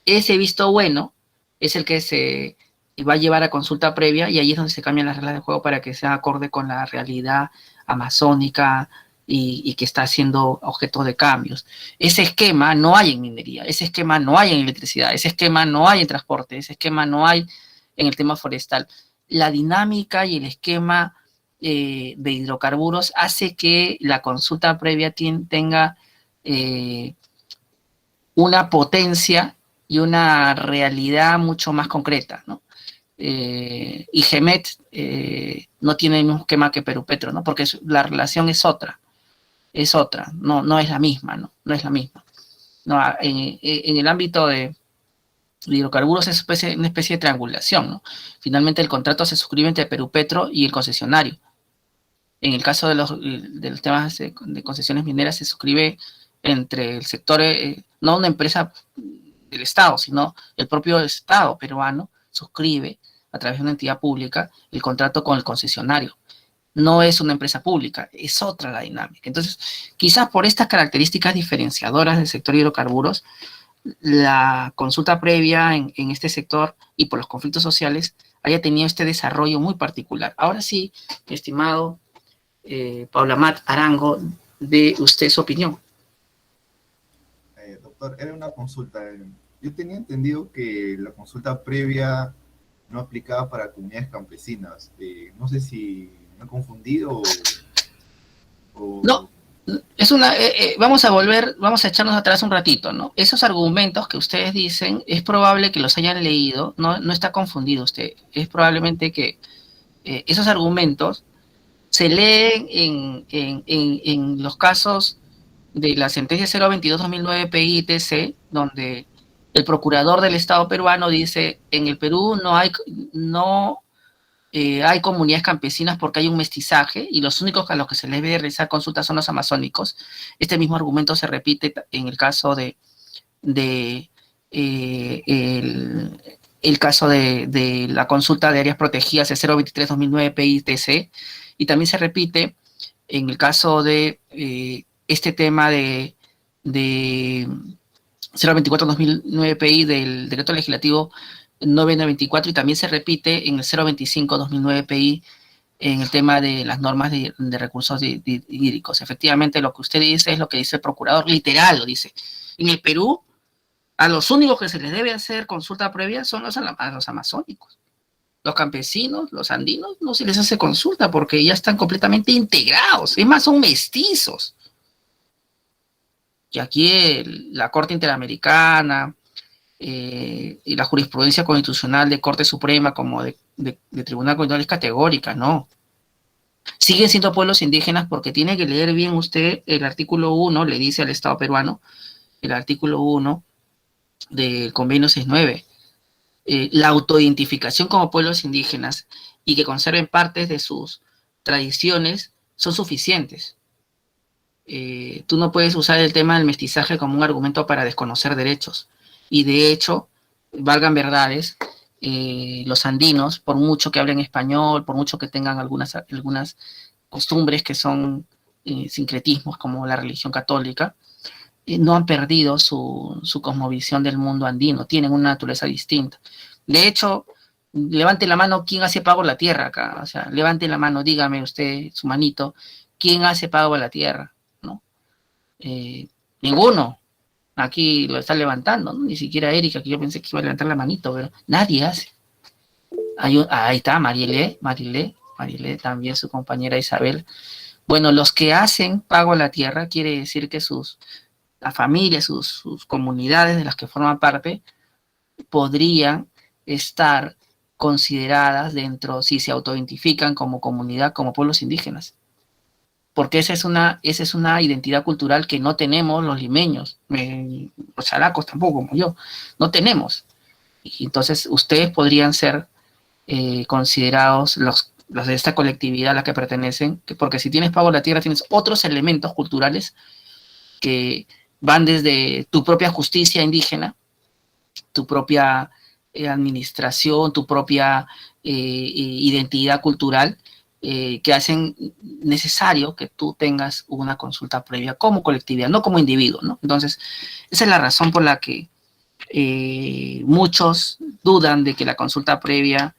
[SPEAKER 1] Ese visto bueno es el que se va a llevar a consulta previa y ahí es donde se cambian las reglas de juego para que sea acorde con la realidad amazónica y que está siendo objeto de cambios. Ese esquema no hay en minería, ese esquema no hay en electricidad, ese esquema no hay en transporte, ese esquema no hay en el tema forestal. La dinámica y el esquema de hidrocarburos hace que la consulta previa tenga una potencia y una realidad mucho más concreta, ¿no? Y GEMET no tiene el mismo esquema que Perú Petro, ¿no? Porque la relación es otra, no es la misma, ¿no? No es la misma. No, en el ámbito de hidrocarburos es una especie de triangulación, ¿no? Finalmente el contrato se suscribe entre Perú Petro y el concesionario. En el caso de los temas de concesiones mineras se suscribe entre el sector, no una empresa del Estado, sino el propio Estado peruano suscribe a través de una entidad pública el contrato con el concesionario. No es una empresa pública, es otra la dinámica. Entonces, quizás por estas características diferenciadoras del sector hidrocarburos, la consulta previa en este sector y por los conflictos sociales haya tenido este desarrollo muy particular. Ahora sí, mi estimado Paula Amat Arango, de usted su opinión.
[SPEAKER 5] Doctor, era una consulta. Yo tenía entendido que la consulta previa no aplicaba para comunidades campesinas. No sé si me he confundido o...
[SPEAKER 1] No, es vamos a echarnos atrás un ratito, ¿no? Esos argumentos que ustedes dicen, es probable que los hayan leído, no está confundido usted, es probablemente que esos argumentos se leen en los casos de la sentencia 022-2009 PITC, donde el procurador del Estado peruano dice, en el Perú no hay comunidades campesinas porque hay un mestizaje y los únicos a los que se les debe realizar consultas son los amazónicos. Este mismo argumento se repite en el caso el caso de la consulta de áreas protegidas de 023-2009 PITC, y también se repite en el caso de este tema de 024-2009 PI del decreto legislativo 994, y también se repite en el 025-2009 PI en el tema de las normas de recursos hídricos. Efectivamente, lo que usted dice es lo que dice el procurador, literal lo dice. En el Perú, a los únicos que se les debe hacer consulta previa son a los amazónicos. Los campesinos, los andinos, no se les hace consulta porque ya están completamente integrados. Es más, son mestizos. Y aquí la Corte Interamericana y la jurisprudencia constitucional de Corte Suprema como de Tribunal Constitucional es categórica, no. Siguen siendo pueblos indígenas porque tiene que leer bien usted el artículo 1, le dice al Estado peruano, el artículo 1 del convenio 69. La autoidentificación como pueblos indígenas y que conserven partes de sus tradiciones son suficientes. Tú no puedes usar el tema del mestizaje como un argumento para desconocer derechos. Y de hecho, valgan verdades, los andinos, por mucho que hablen español, por mucho que tengan algunas costumbres que son sincretismos como la religión católica, no han perdido su cosmovisión del mundo andino, tienen una naturaleza distinta. De hecho, levante la mano quién hace pago a la tierra acá, o sea, levante la mano, dígame usted, su manito, quién hace pago a la tierra, ¿no? Ninguno. Aquí lo está levantando, ¿no? Ni siquiera Erika, que yo pensé que iba a levantar la manito, pero nadie hace. Ahí está, Marilé, también su compañera Isabel. Bueno, los que hacen pago a la tierra quiere decir que la familia, sus comunidades de las que forman parte, podrían estar consideradas dentro, si se autoidentifican como comunidad, como pueblos indígenas. Porque esa es una identidad cultural que no tenemos los limeños, los characos tampoco, como yo, no tenemos. Y entonces ustedes podrían ser considerados los de esta colectividad a la que pertenecen, porque si tienes pago a la tierra tienes otros elementos culturales que van desde tu propia justicia indígena, tu propia administración, tu propia identidad cultural, que hacen necesario que tú tengas una consulta previa como colectividad, no como individuo, ¿no? Entonces, esa es la razón por la que muchos dudan de que la consulta previa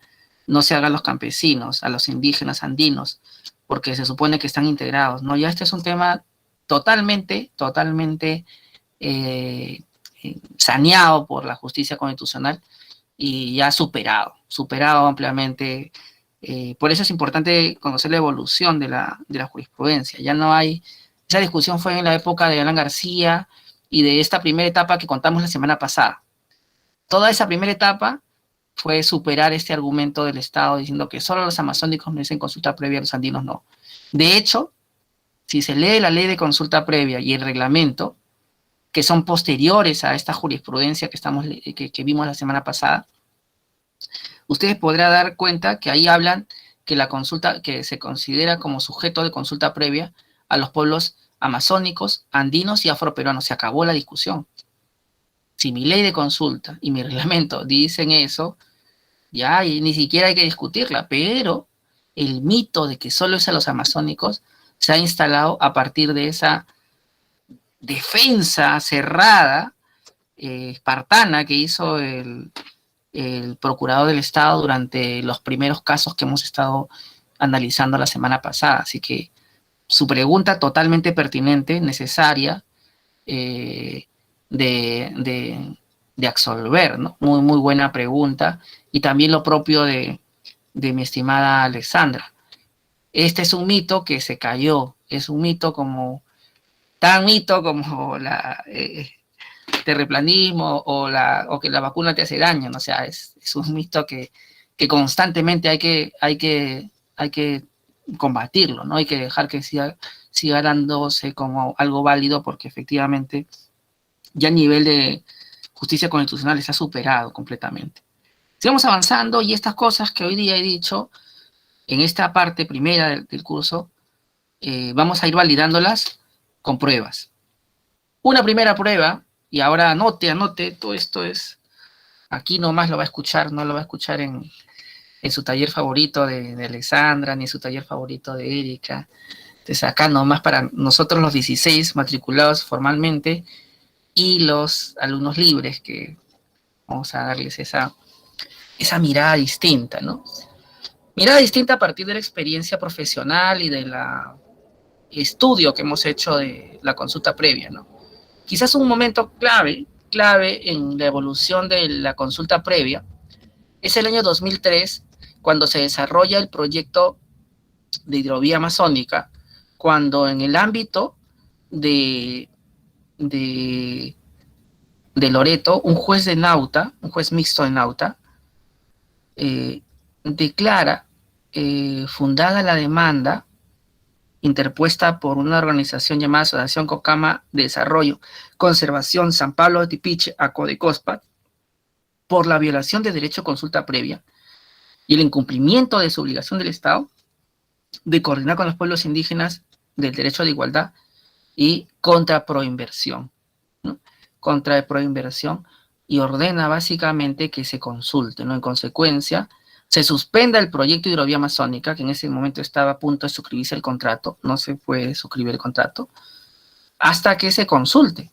[SPEAKER 1] no se haga a los campesinos, a los indígenas andinos, porque se supone que están integrados, ¿no? Ya este es un tema totalmente saneado por la justicia constitucional y ya superado ampliamente. Por eso es importante conocer la evolución de la jurisprudencia. Ya no hay, esa discusión fue en la época de Alan García y de esta primera etapa que contamos la semana pasada. Toda esa primera etapa fue superar este argumento del Estado diciendo que solo los amazónicos merecen consulta previa, los andinos no. De hecho, si se lee la ley de consulta previa y el reglamento, que son posteriores a esta jurisprudencia que vimos la semana pasada, ustedes podrán dar cuenta que ahí hablan que la consulta, que se considera como sujeto de consulta previa a los pueblos amazónicos, andinos y afroperuanos. Se acabó la discusión. Si mi ley de consulta y mi reglamento dicen eso, ya y ni siquiera hay que discutirla, pero el mito de que solo es a los amazónicos se ha instalado a partir de esa defensa cerrada, espartana, que hizo el procurador del Estado durante los primeros casos que hemos estado analizando la semana pasada. Así que su pregunta totalmente pertinente, necesaria, de absolver, ¿no? Muy, muy buena pregunta. Y también lo propio de mi estimada Alexandra. Este es un mito que se cayó, es un mito tan mito como la terraplanismo o que la vacuna te hace daño, ¿no? O sea, es un mito que constantemente hay que combatirlo, ¿no? Hay que dejar que siga dándose como algo válido, porque efectivamente ya a nivel de justicia constitucional está superado completamente. Sigamos avanzando, y estas cosas que hoy día he dicho en esta parte primera del curso, vamos a ir validándolas con pruebas. Una primera prueba, y ahora anote, todo esto es, aquí nomás lo va a escuchar, no lo va a escuchar en su taller favorito de Alexandra, ni en su taller favorito de Erika. Entonces acá nomás para nosotros los 16 matriculados formalmente y los alumnos libres, que vamos a darles esa mirada distinta, ¿no? Mirada distinta a partir de la experiencia profesional y del estudio que hemos hecho de la consulta previa, ¿no? Quizás un momento clave en la evolución de la consulta previa es el año 2003, cuando se desarrolla el proyecto de hidrovía amazónica, cuando en el ámbito de Loreto, un juez mixto de Nauta, declara fundada la demanda interpuesta por una organización llamada Asociación Cocama de Desarrollo, Conservación San Pablo de Tipiche, ACODECOSPA, por la violación de derecho a consulta previa y el incumplimiento de su obligación del Estado de coordinar con los pueblos indígenas del derecho a la igualdad y contra proinversión, ¿no? Contra proinversión, y ordena básicamente que se consulte, ¿no? En consecuencia, se suspenda el proyecto de hidrovía amazónica, que en ese momento estaba a punto de suscribirse el contrato, no se puede suscribir el contrato, hasta que se consulte,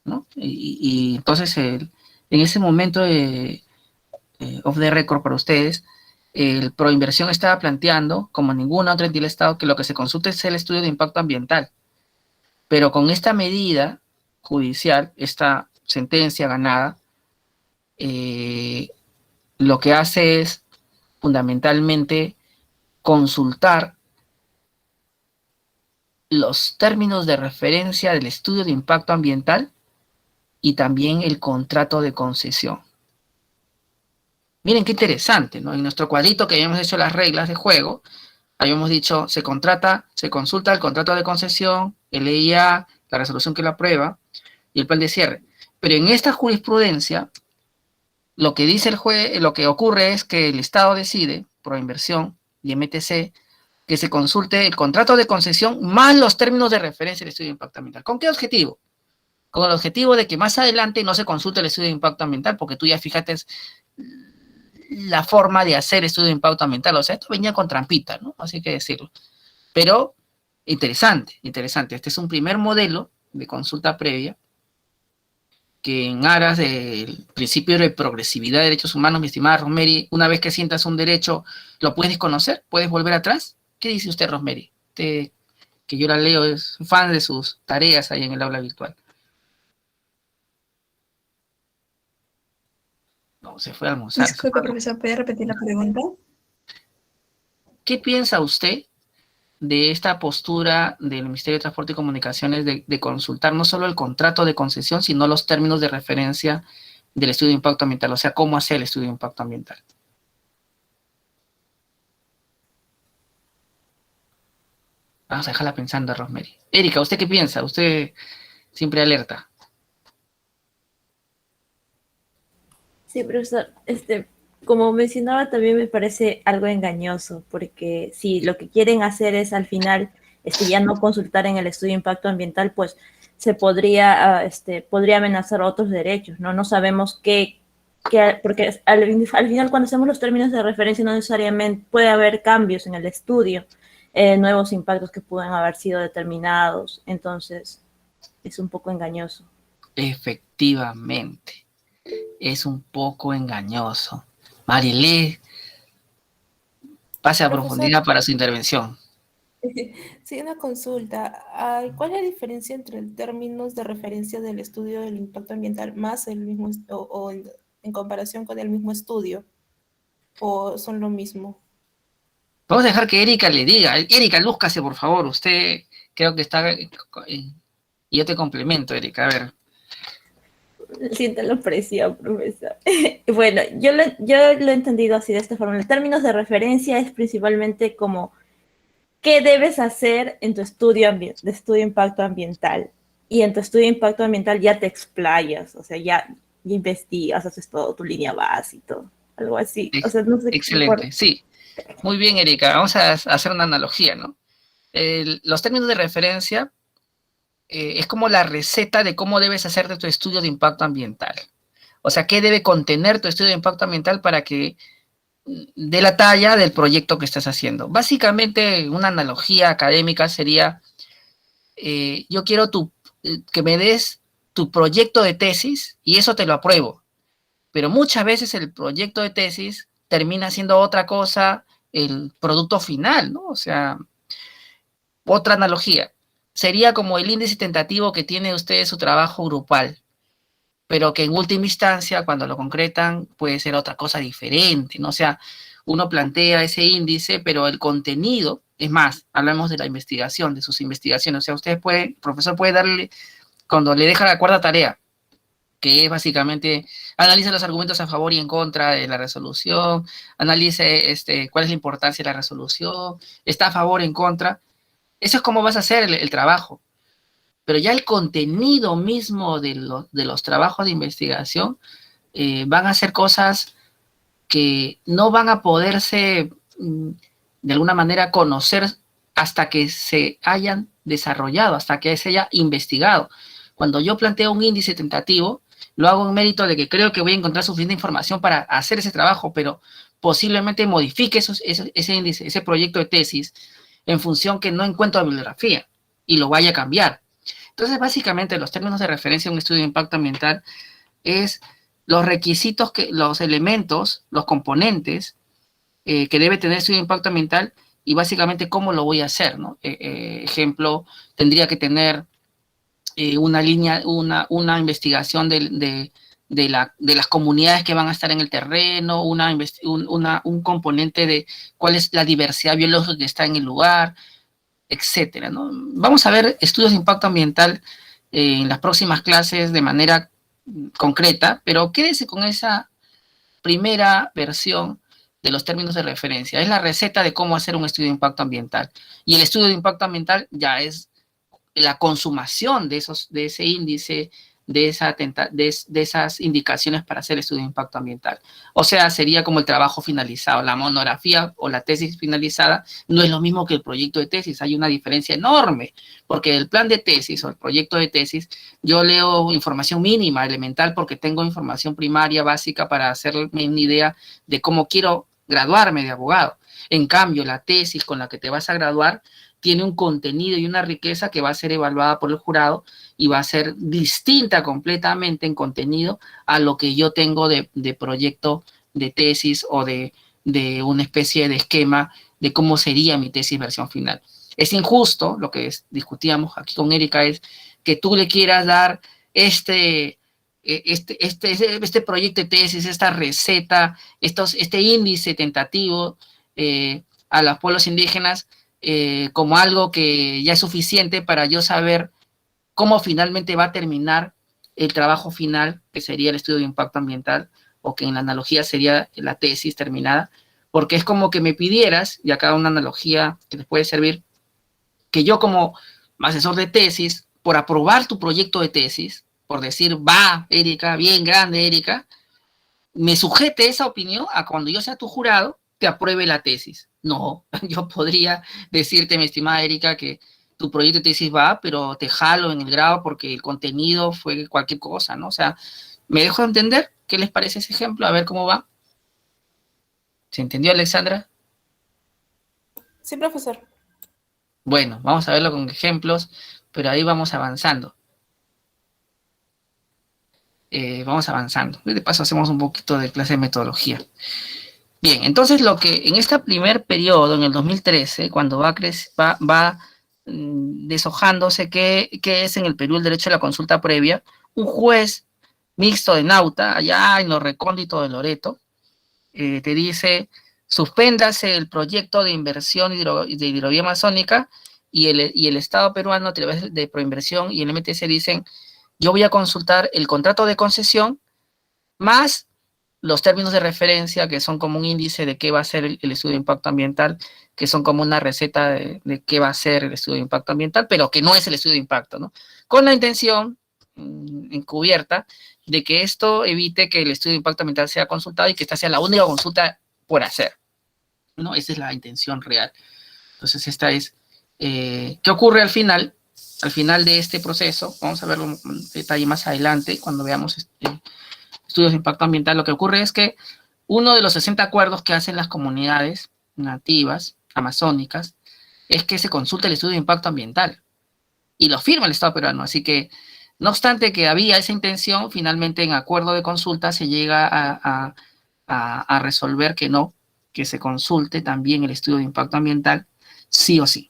[SPEAKER 1] ¿no? Y entonces, en ese momento, off the record para ustedes, el Proinversión estaba planteando, como ninguna otra entidad del Estado, que lo que se consulte es el estudio de impacto ambiental. Pero con esta medida judicial, esta sentencia ganada, lo que hace es fundamentalmente consultar los términos de referencia del estudio de impacto ambiental y también el contrato de concesión. Miren qué interesante, ¿no? En nuestro cuadrito que habíamos hecho las reglas de juego, habíamos dicho, se consulta el contrato de concesión, el EIA, la resolución que lo aprueba y el plan de cierre. Pero en esta jurisprudencia, lo que dice el juez, lo que ocurre es que el Estado decide, Proinversión y MTC, que se consulte el contrato de concesión más los términos de referencia del estudio de impacto ambiental. ¿Con qué objetivo? Con el objetivo de que más adelante no se consulte el estudio de impacto ambiental, porque tú ya fíjate la forma de hacer estudio de impacto ambiental. O sea, esto venía con trampita, ¿no? Así hay que decirlo. Pero interesante, interesante. Este es un primer modelo de consulta previa que en aras del principio de progresividad de derechos humanos, mi estimada Rosemary, una vez que sientas un derecho, ¿lo puedes conocer? ¿Puedes volver atrás? ¿Qué dice usted, Rosemary? Usted, que yo la leo, es fan de sus tareas ahí en el aula virtual. No, se fue a almorzar.
[SPEAKER 6] Disculpe, profesor, ¿puede repetir la pregunta?
[SPEAKER 1] ¿Qué piensa usted de esta postura del Ministerio de Transporte y Comunicaciones de consultar no solo el contrato de concesión, sino los términos de referencia del estudio de impacto ambiental? O sea, ¿cómo hacer el estudio de impacto ambiental? Vamos a dejarla pensando, Rosemary. Erika, ¿usted qué piensa? Usted siempre alerta.
[SPEAKER 3] Sí, profesor, como mencionaba, también me parece algo engañoso, porque si lo que quieren hacer es al final ya no consultar en el estudio de impacto ambiental, pues se podría amenazar otros derechos, ¿no? No sabemos porque al final cuando hacemos los términos de referencia no necesariamente puede haber cambios en el estudio, nuevos impactos que pueden haber sido determinados, entonces es un poco engañoso.
[SPEAKER 1] Efectivamente, es un poco engañoso. Marilé, pase a
[SPEAKER 4] Profesor.
[SPEAKER 1] profundidad para su intervención.
[SPEAKER 4] Sí, una consulta. Ay, ¿cuál es la diferencia entre los términos de referencia del estudio del impacto ambiental más el mismo o en comparación con el mismo estudio? ¿O son lo mismo?
[SPEAKER 1] Vamos a dejar que Erika le diga. Erika, lúzcase, por favor. Usted creo que está... y yo te complemento, Erika. A ver.
[SPEAKER 3] Siento la presión, profesor. Bueno, yo lo he entendido así, de esta forma. En términos de referencia es principalmente como qué debes hacer en tu estudio de estudio de impacto ambiental. Y en tu estudio de impacto ambiental ya te explayas, o sea, ya investigas, haces todo, tu línea base y todo, algo así. O sea, no sé.
[SPEAKER 1] Excelente, sí. Muy bien, Erika. Vamos a hacer una analogía, ¿no? Los términos de referencia es como la receta de cómo debes hacerte tu estudio de impacto ambiental. O sea, qué debe contener tu estudio de impacto ambiental para que dé la talla del proyecto que estás haciendo. Básicamente, una analogía académica sería, yo quiero que me des tu proyecto de tesis y eso te lo apruebo. Pero muchas veces el proyecto de tesis termina siendo otra cosa, el producto final, ¿no? O sea, otra analogía. Sería como el índice tentativo que tiene usted su trabajo grupal, pero que en última instancia, cuando lo concretan, puede ser otra cosa diferente, ¿no? O sea, uno plantea ese índice, pero el contenido, es más, hablamos de la investigación, de sus investigaciones. O sea, usted puede, el profesor puede darle, cuando le deja la cuarta tarea, que es básicamente analiza los argumentos a favor y en contra de la resolución, analice cuál es la importancia de la resolución, está a favor, en contra. Eso es cómo vas a hacer el trabajo. Pero ya el contenido mismo de los trabajos de investigación van a ser cosas que no van a poderse de alguna manera conocer hasta que se hayan desarrollado, hasta que se haya investigado. Cuando yo planteo un índice tentativo, lo hago en mérito de que creo que voy a encontrar suficiente información para hacer ese trabajo, pero posiblemente modifique ese índice, ese proyecto de tesis, en función que no encuentro bibliografía y lo vaya a cambiar. Entonces, básicamente, los términos de referencia en un estudio de impacto ambiental es los requisitos, los elementos, los componentes que debe tener el estudio de impacto ambiental y básicamente cómo lo voy a hacer, ¿no? Ejemplo, tendría que tener una investigación de las comunidades que van a estar en el terreno, un componente de cuál es la diversidad biológica que está en el lugar, etcétera, ¿no? Vamos a ver estudios de impacto ambiental en las próximas clases de manera concreta, pero quédese con esa primera versión de los términos de referencia. Es la receta de cómo hacer un estudio de impacto ambiental. Y el estudio de impacto ambiental ya es la consumación de ese índice de esas indicaciones para hacer el estudio de impacto ambiental. O sea, sería como el trabajo finalizado. La monografía o la tesis finalizada no es lo mismo que el proyecto de tesis. Hay una diferencia enorme, porque el plan de tesis o el proyecto de tesis, yo leo información mínima, elemental, porque tengo información primaria, básica, para hacerme una idea de cómo quiero graduarme de abogado. En cambio, la tesis con la que te vas a graduar tiene un contenido y una riqueza que va a ser evaluada por el jurado y va a ser distinta completamente en contenido a lo que yo tengo de proyecto de tesis o de una especie de esquema de cómo sería mi tesis versión final. Es injusto, lo que discutíamos aquí con Erika, es que tú le quieras dar este proyecto de tesis, esta receta, este índice tentativo a los pueblos indígenas como algo que ya es suficiente para yo saber cómo finalmente va a terminar el trabajo final, que sería el estudio de impacto ambiental, o que en la analogía sería la tesis terminada, porque es como que me pidieras, y acá una analogía que les puede servir, que yo como asesor de tesis, por aprobar tu proyecto de tesis, por decir, va, Erika, bien grande, Erika, me sujete esa opinión a cuando yo sea tu jurado, te apruebe la tesis. No, yo podría decirte, mi estimada Erika, que tu proyecto de tesis va, pero te jalo en el grado porque el contenido fue cualquier cosa, ¿no? O sea, ¿me dejo entender? ¿Qué les parece ese ejemplo? A ver cómo va. ¿Se entendió, Alexandra?
[SPEAKER 4] Sí, profesor.
[SPEAKER 1] Bueno, vamos a verlo con ejemplos, pero ahí vamos avanzando. Vamos avanzando. De paso hacemos un poquito de clase de metodología. Bien, entonces lo que en este primer periodo, en el 2013, cuando va deshojándose qué es en el Perú el derecho a la consulta previa, un juez mixto de Nauta, allá en lo recóndito de Loreto, te dice, suspéndase el proyecto de inversión de hidrovía amazónica y el Estado peruano a través de Proinversión y el MTC dicen, yo voy a consultar el contrato de concesión más los términos de referencia, que son como un índice de qué va a ser el estudio de impacto ambiental, que son como una receta de qué va a ser el estudio de impacto ambiental, pero que no es el estudio de impacto, ¿no? Con la intención encubierta de que esto evite que el estudio de impacto ambiental sea consultado y que esta sea la única consulta por hacer, ¿no? Esa es la intención real. Entonces, esta es... ¿qué ocurre al final? Al final de este proceso, vamos a verlo en detalle más adelante, cuando veamos estudios de impacto ambiental, lo que ocurre es que uno de los 60 acuerdos que hacen las comunidades nativas, amazónicas, es que se consulte el estudio de impacto ambiental. Y lo firma el Estado peruano. Así que, no obstante que había esa intención, finalmente en acuerdo de consulta se llega a resolver que no, que se consulte también el estudio de impacto ambiental, sí o sí.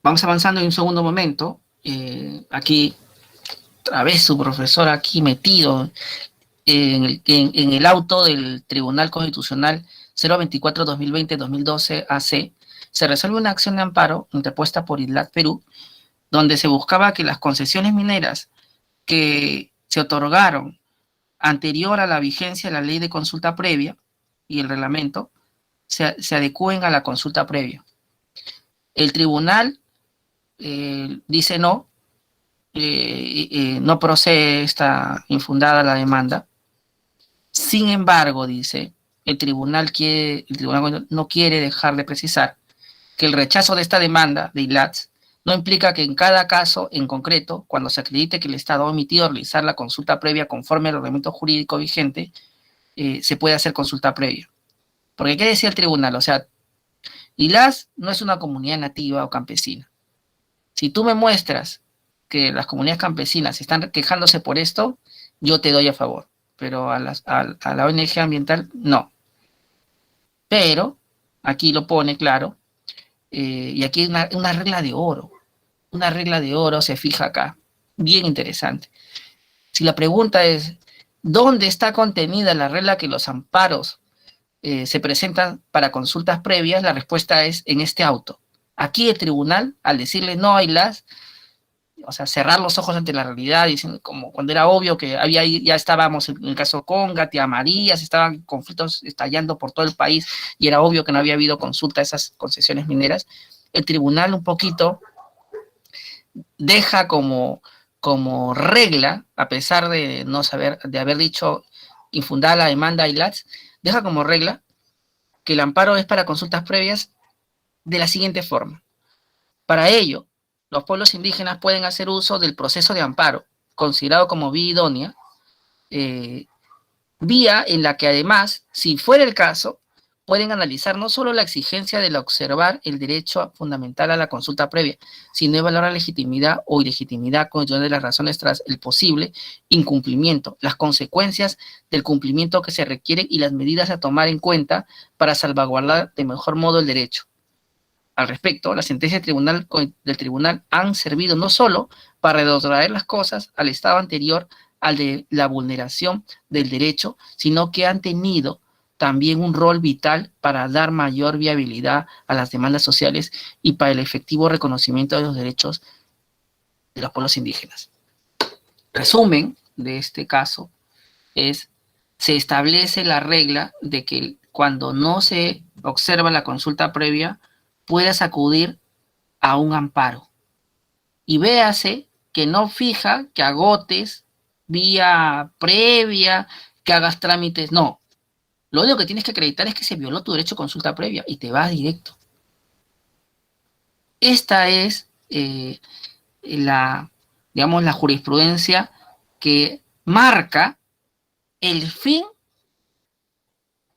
[SPEAKER 1] Vamos avanzando en un segundo momento. Aquí otra vez su profesor aquí metido en el auto del Tribunal Constitucional 024-2020-2012 AC, se resuelve una acción de amparo interpuesta por IDLAT Perú, donde se buscaba que las concesiones mineras que se otorgaron anterior a la vigencia de la ley de consulta previa y el reglamento se adecúen a la consulta previa. El tribunal dice no, no procede esta infundada la demanda. Sin embargo, dice, el tribunal no quiere dejar de precisar que el rechazo de esta demanda de ILATS no implica que en cada caso en concreto, cuando se acredite que el Estado ha omitido realizar la consulta previa conforme al ordenamiento jurídico vigente, se puede hacer consulta previa. Porque ¿qué decía el tribunal? O sea, ILATS no es una comunidad nativa o campesina. Si tú me muestras que las comunidades campesinas están quejándose por esto, yo te doy a favor, pero a la ONG ambiental no. Pero, aquí lo pone claro, y aquí hay una regla de oro se fija acá, bien interesante. Si la pregunta es, ¿dónde está contenida la regla que los amparos se presentan para consultas previas? La respuesta es en este auto. Aquí el tribunal, al decirle no hay o sea, cerrar los ojos ante la realidad, diciendo como cuando era obvio que ya estábamos en el caso Conga, Tía María, se estaban conflictos estallando por todo el país y era obvio que no había habido consulta a esas concesiones mineras, el tribunal un poquito deja como como regla, a pesar de no saber, de haber dicho infundada la demanda ILATS, deja como regla que el amparo es para consultas previas de la siguiente forma. Para ello, los pueblos indígenas pueden hacer uso del proceso de amparo, considerado como vía idónea, vía en la que además, si fuera el caso, pueden analizar no solo la exigencia de observar el derecho fundamental a la consulta previa, sino evaluar la legitimidad o ilegitimidad constitucional de las razones tras el posible incumplimiento, las consecuencias del cumplimiento que se requieren y las medidas a tomar en cuenta para salvaguardar de mejor modo el derecho. Al respecto, las sentencias del tribunal han servido no solo para retrotraer las cosas al estado anterior al de la vulneración del derecho, sino que han tenido también un rol vital para dar mayor viabilidad a las demandas sociales y para el efectivo reconocimiento de los derechos de los pueblos indígenas. Resumen de este caso es: se establece la regla de que cuando no se observa la consulta previa, puedas acudir a un amparo. Y véase que no fija que agotes vía previa, que hagas trámites, no. Lo único que tienes que acreditar es que se violó tu derecho a consulta previa y te vas directo. Esta es la jurisprudencia que marca el fin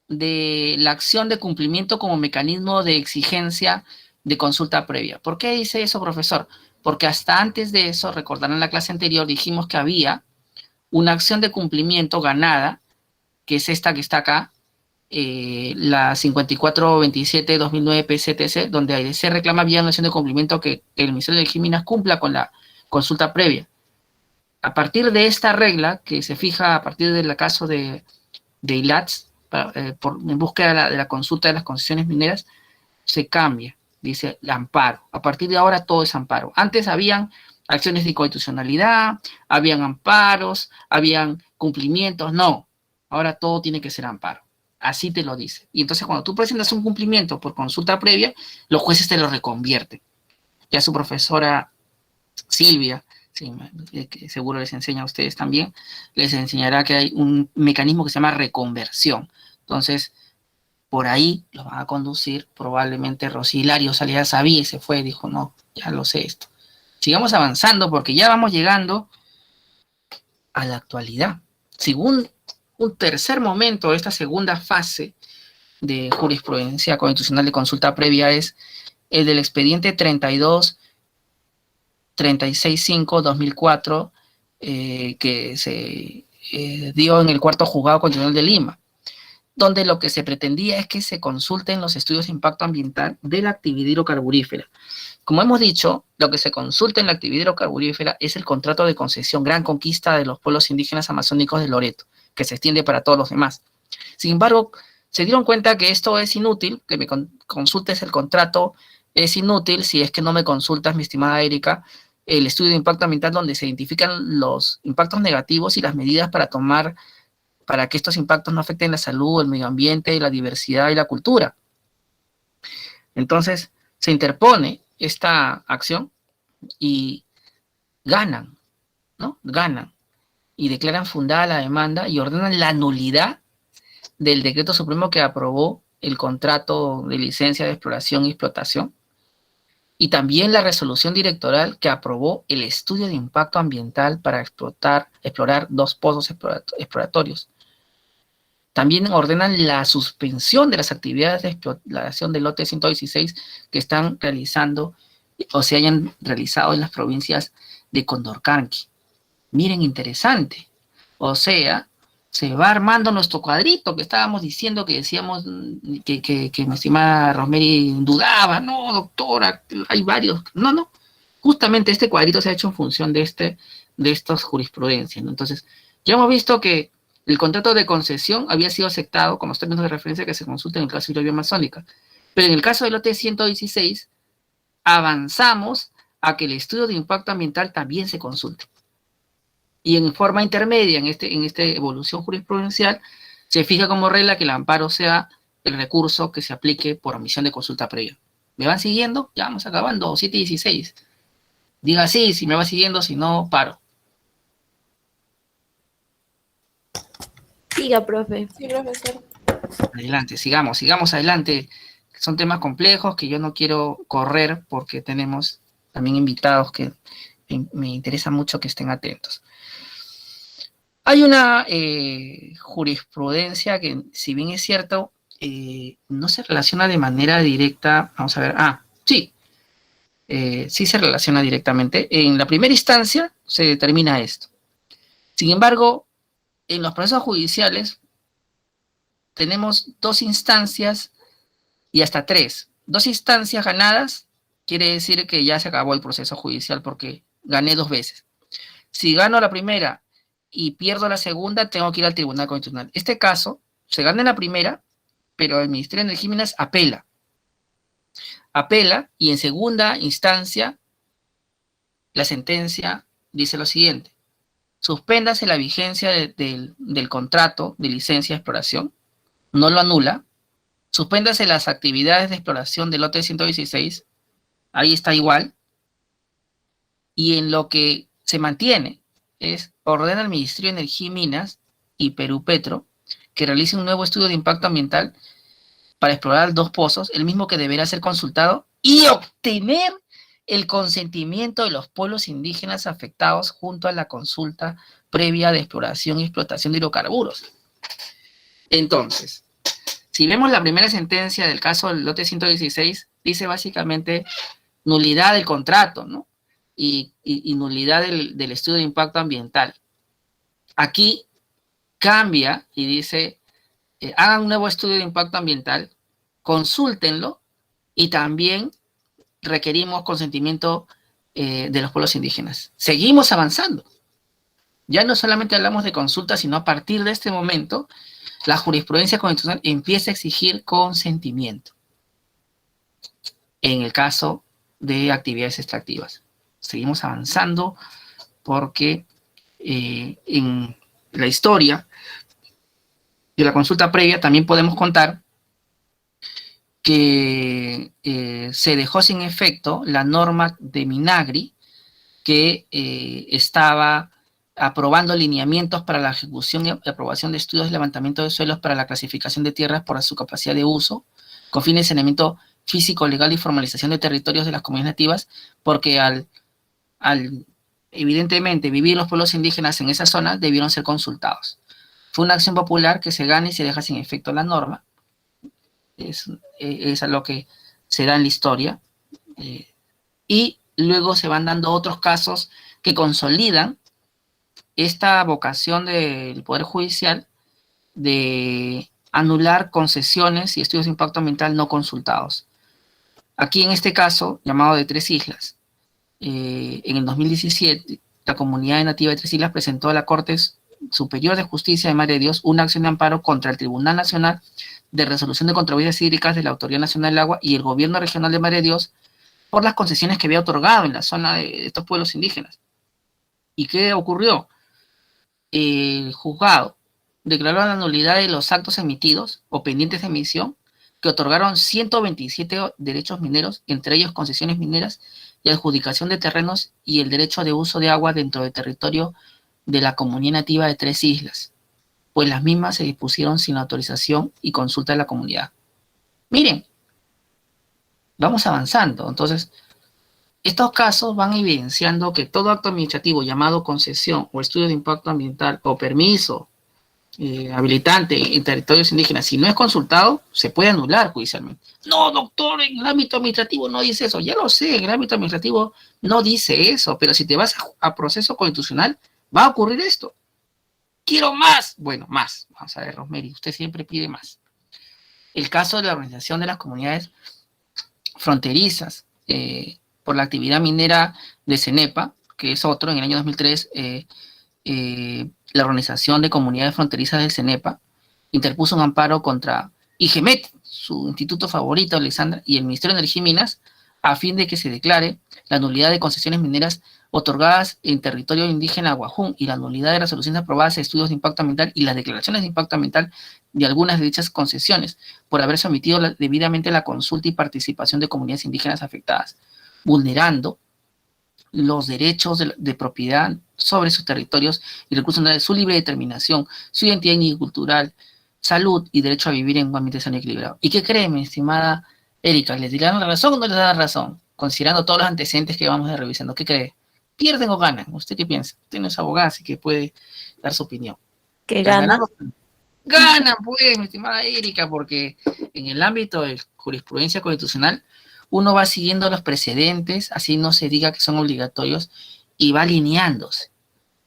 [SPEAKER 1] de la acción de cumplimiento como mecanismo de exigencia de consulta previa. ¿Por qué dice eso, profesor? Porque hasta antes de eso, recordarán en la clase anterior, dijimos que había una acción de cumplimiento ganada, que es esta que está acá, la 5427-2009 PCTC, donde se reclama vía una acción de cumplimiento que el Ministerio de Minas cumpla con la consulta previa. A partir de esta regla, que se fija a partir del caso de ILATS, en búsqueda de la consulta de las concesiones mineras, se cambia, dice el amparo. A partir de ahora todo es amparo. Antes habían acciones de inconstitucionalidad, habían amparos, habían cumplimientos, no. Ahora todo tiene que ser amparo. Así te lo dice. Y entonces cuando tú presentas un cumplimiento por consulta previa, los jueces te lo reconvierten. Ya su profesora Silvia, sí, que seguro les enseña a ustedes también, les enseñará que hay un mecanismo que se llama reconversión. Entonces, por ahí lo van a conducir probablemente Rosilario, ya sabía y se fue, dijo, no, ya lo sé esto. Sigamos avanzando porque ya vamos llegando a la actualidad. Según un tercer momento de esta segunda fase de jurisprudencia constitucional de consulta previa es el del expediente 32-365-2004 que se dio en el cuarto juzgado constitucional de Lima, donde lo que se pretendía es que se consulten los estudios de impacto ambiental de la actividad hidrocarburífera. Como hemos dicho, lo que se consulta en la actividad hidrocarburífera es el contrato de concesión, gran conquista de los pueblos indígenas amazónicos de Loreto, que se extiende para todos los demás. Sin embargo, se dieron cuenta que esto es inútil, que me consultes el contrato es inútil si es que no me consultas, mi estimada Erika, el estudio de impacto ambiental donde se identifican los impactos negativos y las medidas para tomar para que estos impactos no afecten la salud, el medio ambiente, la diversidad y la cultura. Entonces, se interpone esta acción y ganan, ¿no? Ganan y declaran fundada la demanda y ordenan la nulidad del decreto supremo que aprobó el contrato de licencia de exploración y explotación y también la resolución directoral que aprobó el estudio de impacto ambiental para explorar 2 pozos exploratorios. También ordenan la suspensión de las actividades de exploración del lote 116 que están realizando o se hayan realizado en las provincias de Condorcanqui. Miren, interesante. O sea, se va armando nuestro cuadrito que estábamos diciendo, que decíamos que mi estimada Rosemary dudaba. No, doctora, hay varios. No. Justamente este cuadrito se ha hecho en función de estas jurisprudencias, ¿no? Entonces, ya hemos visto que el contrato de concesión había sido aceptado con los términos de referencia que se consultan en el caso de hidrovía amazónica. Pero en el caso del lote 116, avanzamos a que el estudio de impacto ambiental también se consulte. Y en forma intermedia, en esta evolución jurisprudencial, se fija como regla que el amparo sea el recurso que se aplique por omisión de consulta previa. ¿Me van siguiendo? Ya vamos acabando, 7:16. Diga sí, si me va siguiendo, si no, paro.
[SPEAKER 3] Siga, profe.
[SPEAKER 4] Sí, profesor.
[SPEAKER 1] Adelante, sigamos adelante. Son temas complejos que yo no quiero correr porque tenemos también invitados que me interesa mucho que estén atentos. Hay una jurisprudencia que, si bien es cierto, no se relaciona de manera directa. Vamos a ver. Sí. Sí se relaciona directamente. En la primera instancia se determina esto. Sin embargo, en los procesos judiciales tenemos 2 instancias y hasta 3. 2 instancias ganadas quiere decir que ya se acabó el proceso judicial porque gané 2 veces. Si gano la primera y pierdo la segunda, tengo que ir al Tribunal Constitucional. Este caso, se gana en la primera, pero el Ministerio de Energía apela. Apela y en segunda instancia la sentencia dice lo siguiente: suspéndase la vigencia del contrato de licencia de exploración, no lo anula, suspéndase las actividades de exploración del lote 116, ahí está igual, y en lo que se mantiene es ordena al Ministerio de Energía y Minas y Perú Petro que realice un nuevo estudio de impacto ambiental para explorar 2 pozos, el mismo que deberá ser consultado y obtener el consentimiento de los pueblos indígenas afectados junto a la consulta previa de exploración y explotación de hidrocarburos. Entonces, si vemos la primera sentencia del caso del lote 116, dice básicamente nulidad del contrato, ¿no? Y nulidad del estudio de impacto ambiental. Aquí cambia y dice, hagan un nuevo estudio de impacto ambiental, consúltenlo y también requerimos consentimiento de los pueblos indígenas. Seguimos avanzando. Ya no solamente hablamos de consulta, sino a partir de este momento, la jurisprudencia constitucional empieza a exigir consentimiento en el caso de actividades extractivas. Seguimos avanzando porque en la historia de la consulta previa también podemos contar que se dejó sin efecto la norma de Minagri que estaba aprobando lineamientos para la ejecución y aprobación de estudios de levantamiento de suelos para la clasificación de tierras por su capacidad de uso, con fines de saneamiento físico, legal y formalización de territorios de las comunidades nativas, porque al evidentemente vivir los pueblos indígenas en esa zona debieron ser consultados. Fue una acción popular que se gana y se deja sin efecto la norma. Es a lo que se da en la historia. Y luego se van dando otros casos que consolidan esta vocación del Poder Judicial de anular concesiones y estudios de impacto ambiental no consultados. Aquí en este caso, llamado de Tres Islas, en el 2017, la comunidad nativa de Tres Islas presentó a la Corte Superior de Justicia de Madre de Dios una acción de amparo contra el Tribunal Nacional de Resolución de Controversias Hídricas de la Autoridad Nacional del Agua y el Gobierno Regional de Madre de Dios por las concesiones que había otorgado en la zona de estos pueblos indígenas. ¿Y qué ocurrió? El juzgado declaró la nulidad de los actos emitidos o pendientes de emisión que otorgaron 127 derechos mineros, entre ellos concesiones mineras y adjudicación de terrenos y el derecho de uso de agua dentro del territorio de la comunidad nativa de Tres Islas, pues las mismas se dispusieron sin autorización y consulta de la comunidad. Miren, vamos avanzando. Entonces, estos casos van evidenciando que todo acto administrativo llamado concesión o estudio de impacto ambiental o permiso habilitante en territorios indígenas, si no es consultado, se puede anular judicialmente. No, doctor, en el ámbito administrativo no dice eso. Ya lo sé, en el ámbito administrativo no dice eso, pero si te vas a proceso constitucional, va a ocurrir esto. Quiero más. Bueno, más. Vamos a ver, Rosemary, usted siempre pide más. El caso de la Organización de las Comunidades Fronterizas por la actividad minera de CENEPA, que es otro, en el año 2003, la Organización de Comunidades Fronterizas del CENEPA interpuso un amparo contra IGEMET, su instituto favorito, Alexandra, y el Ministerio de Energía y Minas, a fin de que se declare la nulidad de concesiones mineras otorgadas en territorio indígena Guajún y la nulidad de resoluciones aprobadas de estudios de impacto ambiental y las declaraciones de impacto ambiental de algunas de dichas concesiones por haberse omitido debidamente la consulta y participación de comunidades indígenas afectadas, vulnerando los derechos de propiedad sobre sus territorios y recursos naturales, su libre determinación, su identidad étnica y cultural, salud y derecho a vivir en un ambiente sano y equilibrado. ¿Y qué cree, mi estimada Erika? ¿Les dirán la razón o no les dan la razón? Considerando todos los antecedentes que vamos a ir revisando, ¿qué cree? ¿Pierden o ganan? ¿Usted qué piensa? Usted no es abogado, así que puede dar su opinión.
[SPEAKER 3] Que gana.
[SPEAKER 1] Ganan, pues, mi estimada Erika, porque en el ámbito de jurisprudencia constitucional uno va siguiendo los precedentes, así no se diga que son obligatorios, y va alineándose.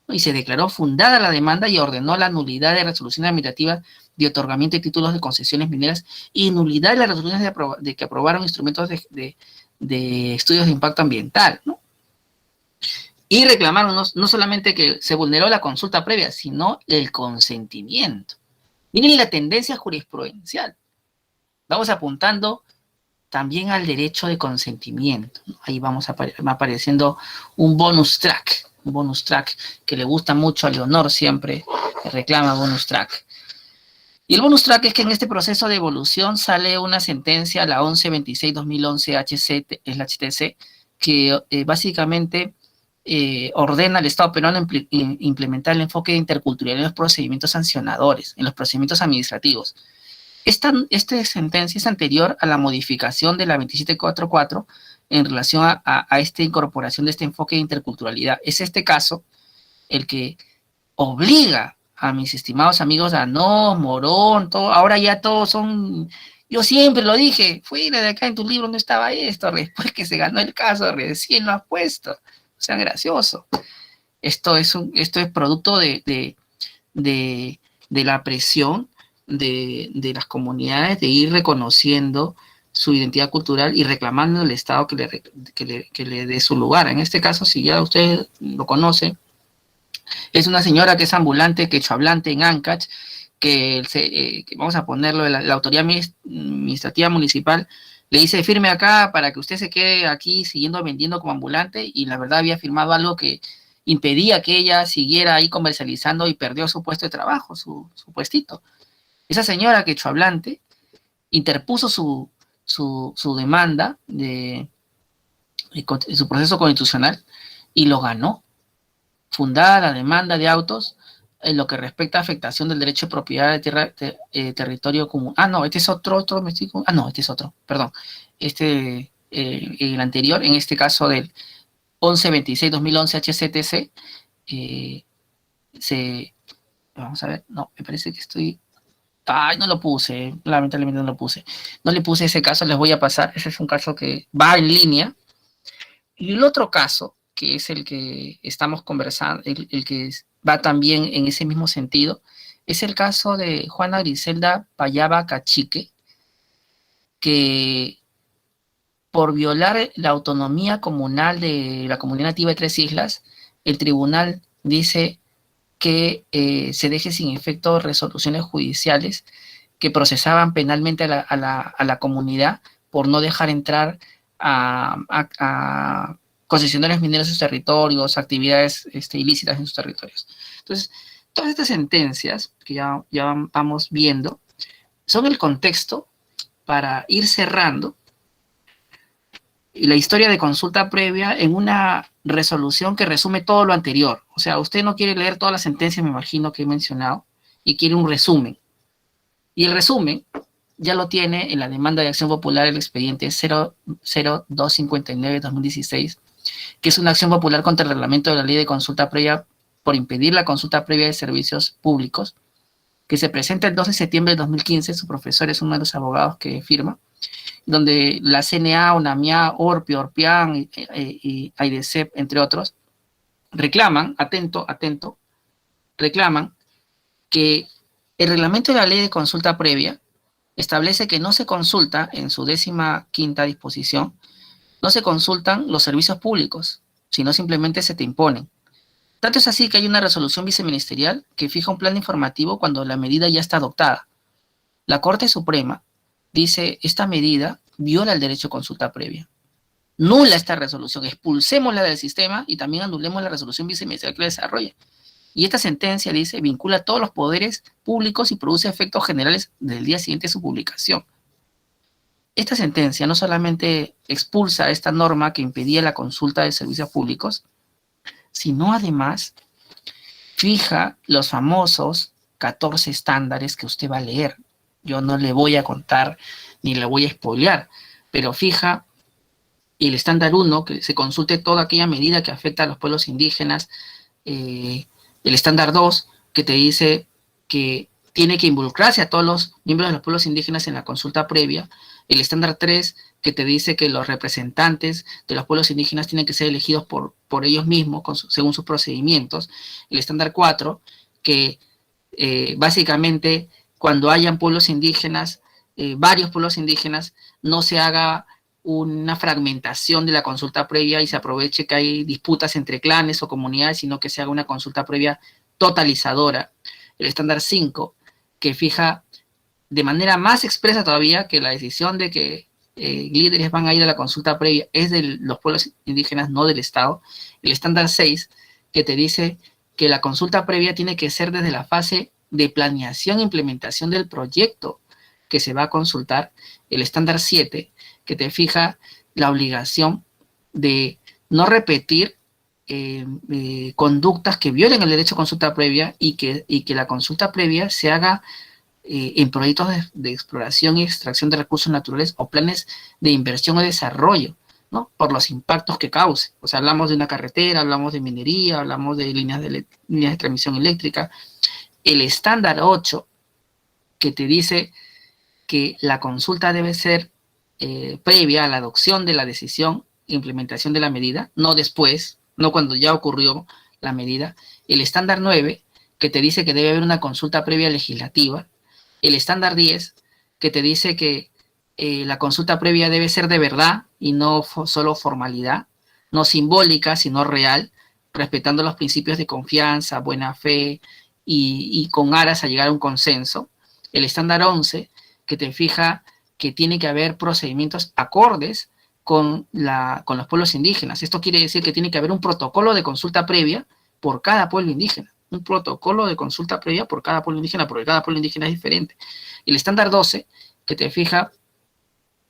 [SPEAKER 1] Y se declaró fundada la demanda y ordenó la nulidad de resoluciones administrativas de otorgamiento de títulos de concesiones mineras y nulidad de las resoluciones de que aprobaron instrumentos de estudios de impacto ambiental, ¿no? Y reclamaron no solamente que se vulneró la consulta previa, sino el consentimiento. Miren la tendencia jurisprudencial. Vamos apuntando también al derecho de consentimiento, ¿no? Ahí va apareciendo un bonus track que le gusta mucho a Leonor, siempre reclama bonus track. Y el bonus track es que en este proceso de evolución sale una sentencia, la 1126-2011 HTC, que básicamente ordena al Estado peruano implementar el enfoque de interculturalidad en los procedimientos sancionadores, en los procedimientos administrativos. Esta sentencia es anterior a la modificación de la 2744 en relación a esta incorporación de este enfoque de interculturalidad. Es este caso el que obliga a mis estimados amigos Danós, Morón, todo, ahora ya todos son, yo siempre lo dije, fuera de acá en tu libro no estaba esto, después que se ganó el caso recién lo has puesto, o sea, gracioso. Esto es producto de la presión de las comunidades de ir reconociendo su identidad cultural y reclamando al Estado que le dé su lugar. En este caso, si ya ustedes lo conocen, es una señora que es ambulante, quechohablante en Ancash, que vamos a ponerlo, la autoridad administrativa municipal le dice firme acá para que usted se quede aquí siguiendo vendiendo como ambulante, y la verdad había firmado algo que impedía que ella siguiera ahí comercializando y perdió su puesto de trabajo, su puestito. Esa señora quechohablante interpuso su demanda de su proceso constitucional y lo ganó. Fundada la demanda de autos en lo que respecta a afectación del derecho de propiedad de tierra, territorio común. Ah, no, este es otro, este es otro, perdón. El anterior, en este caso del 1126-2011 HCTC, vamos a ver, no, me parece que estoy... Ay, no lo puse, lamentablemente no lo puse. No le puse ese caso, les voy a pasar. Ese es un caso que va en línea. Y el otro caso, que es el que estamos conversando, el que va también en ese mismo sentido, es el caso de Juana Griselda Payaba Cachique, que por violar la autonomía comunal de la comunidad nativa de Tres Islas, el tribunal dice que se deje sin efecto resoluciones judiciales que procesaban penalmente a la comunidad por no dejar entrar a concesionarios mineros en sus territorios, actividades ilícitas en sus territorios. Entonces, todas estas sentencias que ya vamos viendo son el contexto para ir cerrando y la historia de consulta previa en una resolución que resume todo lo anterior. O sea, usted no quiere leer todas las sentencias, me imagino, que he mencionado, y quiere un resumen. Y el resumen ya lo tiene en la demanda de acción popular, el expediente 00259-2016, que es una acción popular contra el reglamento de la ley de consulta previa por impedir la consulta previa de servicios públicos, que se presenta el 12 de septiembre de 2015, su profesor es uno de los abogados que firma, donde la CNA, UNAMIA, ORPI, ORPIAN y AIDECEP, entre otros, reclaman, atento, reclaman que el reglamento de la ley de consulta previa establece que no se consulta, en su 15ª disposición, no se consultan los servicios públicos, sino simplemente se te imponen. Tanto es así que hay una resolución viceministerial que fija un plan informativo cuando la medida ya está adoptada. La Corte Suprema dice, esta medida viola el derecho a consulta previa. Nula esta resolución, expulsémosla del sistema y también anulemos la resolución viceministerial que la desarrolla. Y esta sentencia dice, vincula todos los poderes públicos y produce efectos generales del día siguiente de su publicación. esta sentencia no solamente expulsa esta norma que impedía la consulta de servicios públicos, sino además fija los famosos 14 estándares que usted va a leer. Yo no le voy a contar ni le voy a spoilear, pero fija el estándar 1, que se consulte toda aquella medida que afecta a los pueblos indígenas, el estándar 2, que te dice que tiene que involucrarse a todos los miembros de los pueblos indígenas en la consulta previa, el estándar 3, que te dice que los representantes de los pueblos indígenas tienen que ser elegidos por ellos mismos, según sus procedimientos, el estándar 4, que básicamente cuando hayan pueblos indígenas, varios pueblos indígenas, no se haga una fragmentación de la consulta previa y se aproveche que hay disputas entre clanes o comunidades, sino que se haga una consulta previa totalizadora. El estándar 5, que fija de manera más expresa todavía que la decisión de que líderes van a ir a la consulta previa es de los pueblos indígenas, no del Estado. El estándar 6, que te dice que la consulta previa tiene que ser desde la fase de planeación e implementación del proyecto que se va a consultar. El estándar 7, que te fija la obligación de no repetir conductas que violen el derecho a consulta previa y que la consulta previa se haga en proyectos de exploración y extracción de recursos naturales o planes de inversión o desarrollo, ¿no? Por los impactos que cause. O sea, hablamos de una carretera, hablamos de minería, hablamos de líneas de transmisión eléctrica. El estándar 8, que te dice que la consulta debe ser previa a la adopción de la decisión e implementación de la medida, no después, no cuando ya ocurrió la medida. El estándar 9, que te dice que debe haber una consulta previa legislativa. El estándar 10, que te dice que la consulta previa debe ser de verdad y no solo formalidad, no simbólica, sino real, respetando los principios de confianza, buena fe y con aras a llegar a un consenso. El estándar 11, que te fija que tiene que haber procedimientos acordes con los pueblos indígenas. Esto quiere decir que tiene que haber un protocolo de consulta previa por cada pueblo indígena. Un protocolo de consulta previa por cada pueblo indígena, porque cada pueblo indígena es diferente. El estándar 12, que te fija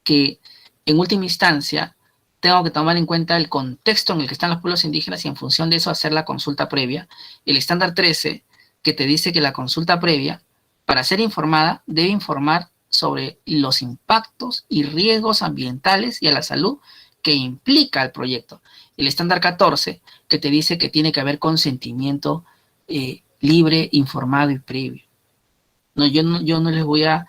[SPEAKER 1] que en última instancia tengo que tomar en cuenta el contexto en el que están los pueblos indígenas y en función de eso hacer la consulta previa. El estándar 13, que te dice que la consulta previa, para ser informada, debe informar sobre los impactos y riesgos ambientales y a la salud que implica el proyecto. El estándar 14, que te dice que tiene que haber consentimiento libre, informado y previo. No, yo no les voy a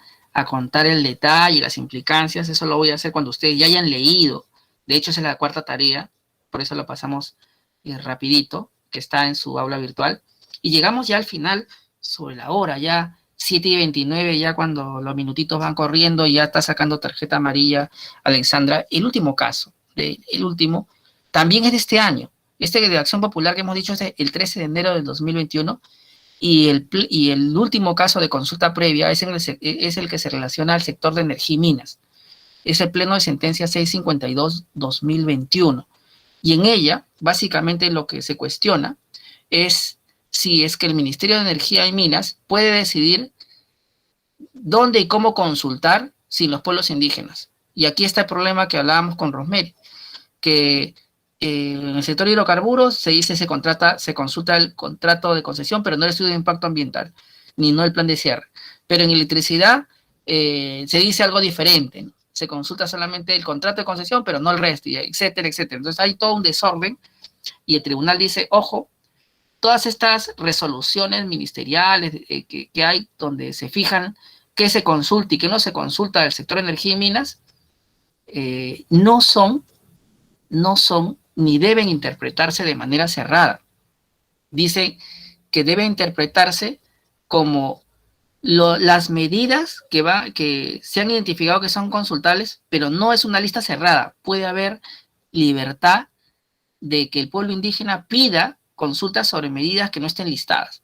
[SPEAKER 1] contar el detalle, las implicancias, eso lo voy a hacer cuando ustedes ya hayan leído. De hecho, esa es la cuarta tarea, por eso lo pasamos rapidito, que está en su aula virtual. Y llegamos ya al final, sobre la hora, ya 7:29, ya cuando los minutitos van corriendo y ya está sacando tarjeta amarilla Alexandra. El último caso, el último, también es de este año. Este de Acción Popular que hemos dicho es el 13 de enero del 2021 y el último caso de consulta previa es el que se relaciona al sector de energía y minas. Es el pleno de sentencia 652-2021. Y en ella, básicamente lo que se cuestiona es si es que el Ministerio de Energía y Minas puede decidir dónde y cómo consultar sin los pueblos indígenas. Y aquí está el problema que hablábamos con Rosemary, que en el sector de hidrocarburos se dice se consulta el contrato de concesión, pero no el estudio de impacto ambiental, ni no el plan de cierre. Pero en electricidad se dice algo diferente, ¿no? Se consulta solamente el contrato de concesión, pero no el resto, y etcétera, etcétera. Entonces hay todo un desorden y el tribunal dice, ojo, todas estas resoluciones ministeriales que hay donde se fijan qué se consulta y qué no se consulta del sector de energía y minas, no son ni deben interpretarse de manera cerrada. Dice que debe interpretarse como las medidas que se han identificado que son consultables, pero no es una lista cerrada. Puede haber libertad de que el pueblo indígena pida consultas sobre medidas que no estén listadas.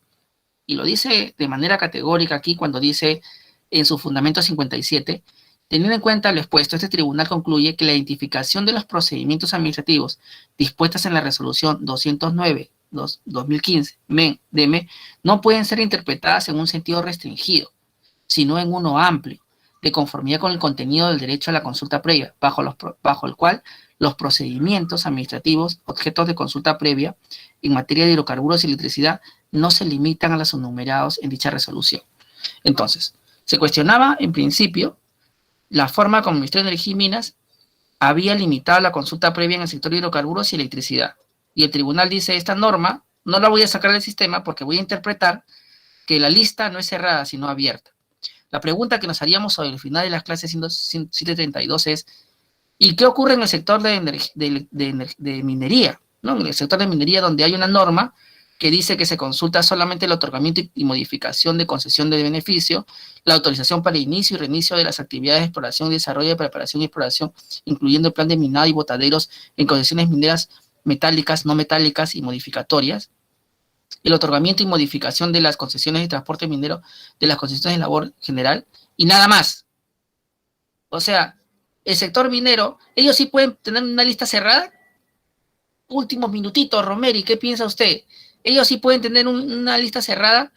[SPEAKER 1] Y lo dice de manera categórica aquí cuando dice en su fundamento 57, teniendo en cuenta lo expuesto, este tribunal concluye que la identificación de los procedimientos administrativos dispuestas en la resolución 209/2015 no pueden ser interpretadas en un sentido restringido, sino en uno amplio, de conformidad con el contenido del derecho a la consulta previa, bajo el cual los procedimientos administrativos objetos de consulta previa en materia de hidrocarburos y electricidad no se limitan a los enumerados en dicha resolución. Entonces, se cuestionaba en principio la forma como el Ministerio de Energía y Minas había limitado la consulta previa en el sector de hidrocarburos y electricidad. Y el tribunal dice, esta norma no la voy a sacar del sistema porque voy a interpretar que la lista no es cerrada, sino abierta. La pregunta que nos haríamos sobre el final de las clases 732 es, ¿y qué ocurre en el sector de minería? ¿No? En el sector de minería, donde hay una norma que dice que se consulta solamente el otorgamiento y modificación de concesión de beneficio, la autorización para inicio y reinicio de las actividades de exploración, desarrollo, de preparación y exploración, incluyendo el plan de minado y botaderos en concesiones mineras metálicas, no metálicas y modificatorias, el otorgamiento y modificación de las concesiones de transporte minero, de las concesiones de labor general, y nada más. O sea, el sector minero, ellos sí pueden tener una lista cerrada. Últimos minutitos, Romeri, ¿qué piensa usted? Ellos sí pueden tener una lista cerrada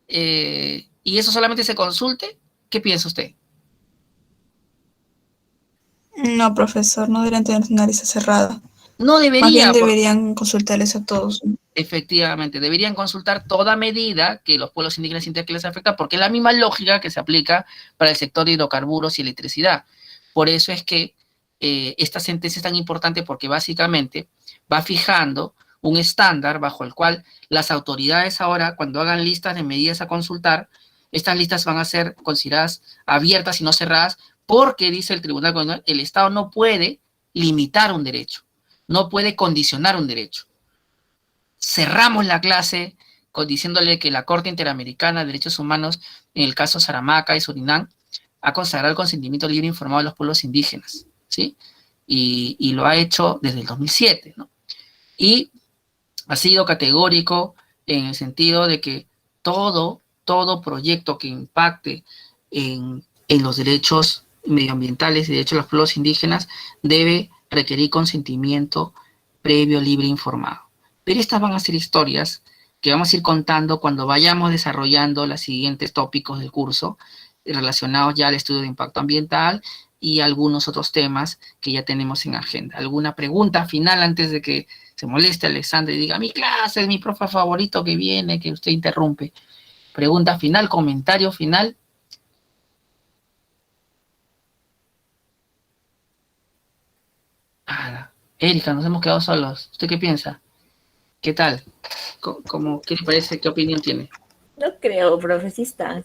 [SPEAKER 1] y eso solamente se consulte. ¿Qué piensa usted?
[SPEAKER 6] No, profesor, no deberían tener una lista cerrada.
[SPEAKER 1] No debería.
[SPEAKER 6] Más bien deberían consultarles a todos.
[SPEAKER 1] Efectivamente, deberían consultar toda medida que los pueblos indígenas sientan que les afecta, porque es la misma lógica que se aplica para el sector de hidrocarburos y electricidad. Por eso es que esta sentencia es tan importante, porque básicamente va fijando un estándar bajo el cual las autoridades ahora, cuando hagan listas de medidas a consultar, estas listas van a ser consideradas abiertas y no cerradas, porque, dice el Tribunal Constitucional, el Estado no puede limitar un derecho, no puede condicionar un derecho. Cerramos la clase diciéndole que la Corte Interamericana de Derechos Humanos, en el caso Saramaca y Surinam, ha consagrado el consentimiento libre e informado de los pueblos indígenas, ¿sí? Y lo ha hecho desde el 2007, ¿no? Y ha sido categórico en el sentido de que todo proyecto que impacte en los derechos medioambientales y derechos de los pueblos indígenas debe requerir consentimiento previo, libre e informado. Pero estas van a ser historias que vamos a ir contando cuando vayamos desarrollando los siguientes tópicos del curso relacionados ya al estudio de impacto ambiental y algunos otros temas que ya tenemos en agenda. ¿Alguna pregunta final antes de que se moleste Alexandra y diga, mi clase es mi profe favorito que viene, que usted interrumpe? Pregunta final, comentario final. Erika, nos hemos quedado solos. ¿Usted qué piensa? ¿Qué tal? ¿Qué le parece? ¿Qué opinión tiene?
[SPEAKER 3] No creo, profe, sí están.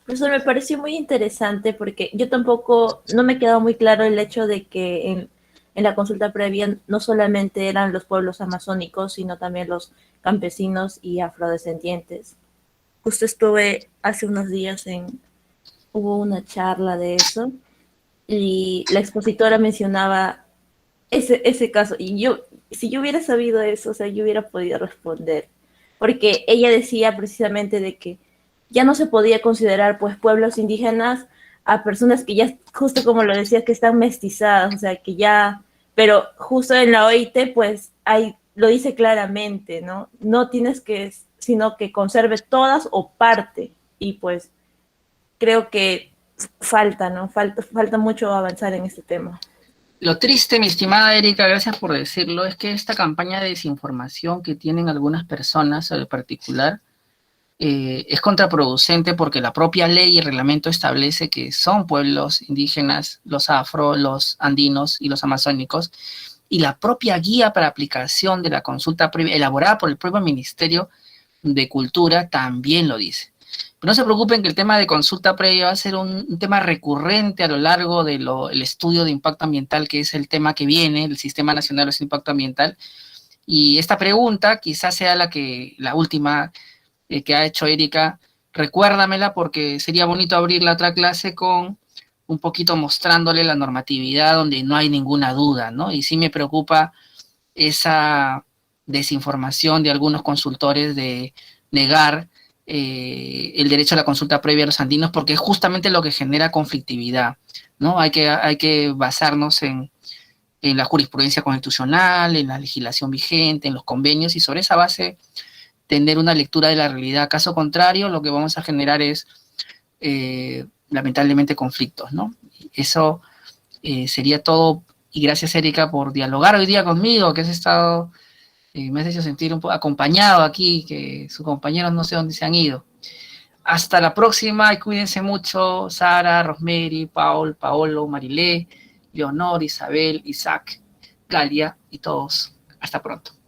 [SPEAKER 3] Profesor, me pareció muy interesante porque yo tampoco, no me quedó muy claro el hecho de que en la consulta previa no solamente eran los pueblos amazónicos, sino también los campesinos y afrodescendientes. Justo estuve hace unos días hubo una charla de eso y la expositora mencionaba ese caso, y si yo hubiera sabido eso, o sea, yo hubiera podido responder, porque ella decía precisamente de que ya no se podía considerar, pues, pueblos indígenas a personas que ya, justo como lo decía, que están mestizadas, o sea, que ya, pero justo en la OIT, pues, lo dice claramente, ¿no? No tienes que, sino que conserve todas o parte, y pues, creo que falta, ¿no? Falta mucho avanzar en este tema.
[SPEAKER 1] Lo triste, mi estimada Erika, gracias por decirlo, es que esta campaña de desinformación que tienen algunas personas en particular es contraproducente, porque la propia ley y el reglamento establece que son pueblos indígenas, los afro, los andinos y los amazónicos, y la propia guía para aplicación de la consulta previa, elaborada por el propio Ministerio de Cultura, también lo dice. Pero no se preocupen, que el tema de consulta previa va a ser un tema recurrente a lo largo del estudio de impacto ambiental, que es el tema que viene, el Sistema Nacional de Impacto Ambiental. Y esta pregunta quizás sea la última que ha hecho Erika. Recuérdamela, porque sería bonito abrir la otra clase con un poquito mostrándole la normatividad donde no hay ninguna duda, ¿no? Y sí me preocupa esa desinformación de algunos consultores de negar el derecho a la consulta previa a los andinos, porque es justamente lo que genera conflictividad, ¿no? Hay que basarnos en la jurisprudencia constitucional, en la legislación vigente, en los convenios, y sobre esa base tener una lectura de la realidad. Caso contrario, lo que vamos a generar es lamentablemente conflictos, ¿no? Eso sería todo, y gracias Erika por dialogar hoy día conmigo, que has estado, me has hecho sentir un poco acompañado aquí, que sus compañeros no sé dónde se han ido. Hasta la próxima y cuídense mucho, Sara, Rosemary, Paul, Paolo, Marilé, Leonor, Isabel, Isaac, Galia y todos. Hasta pronto.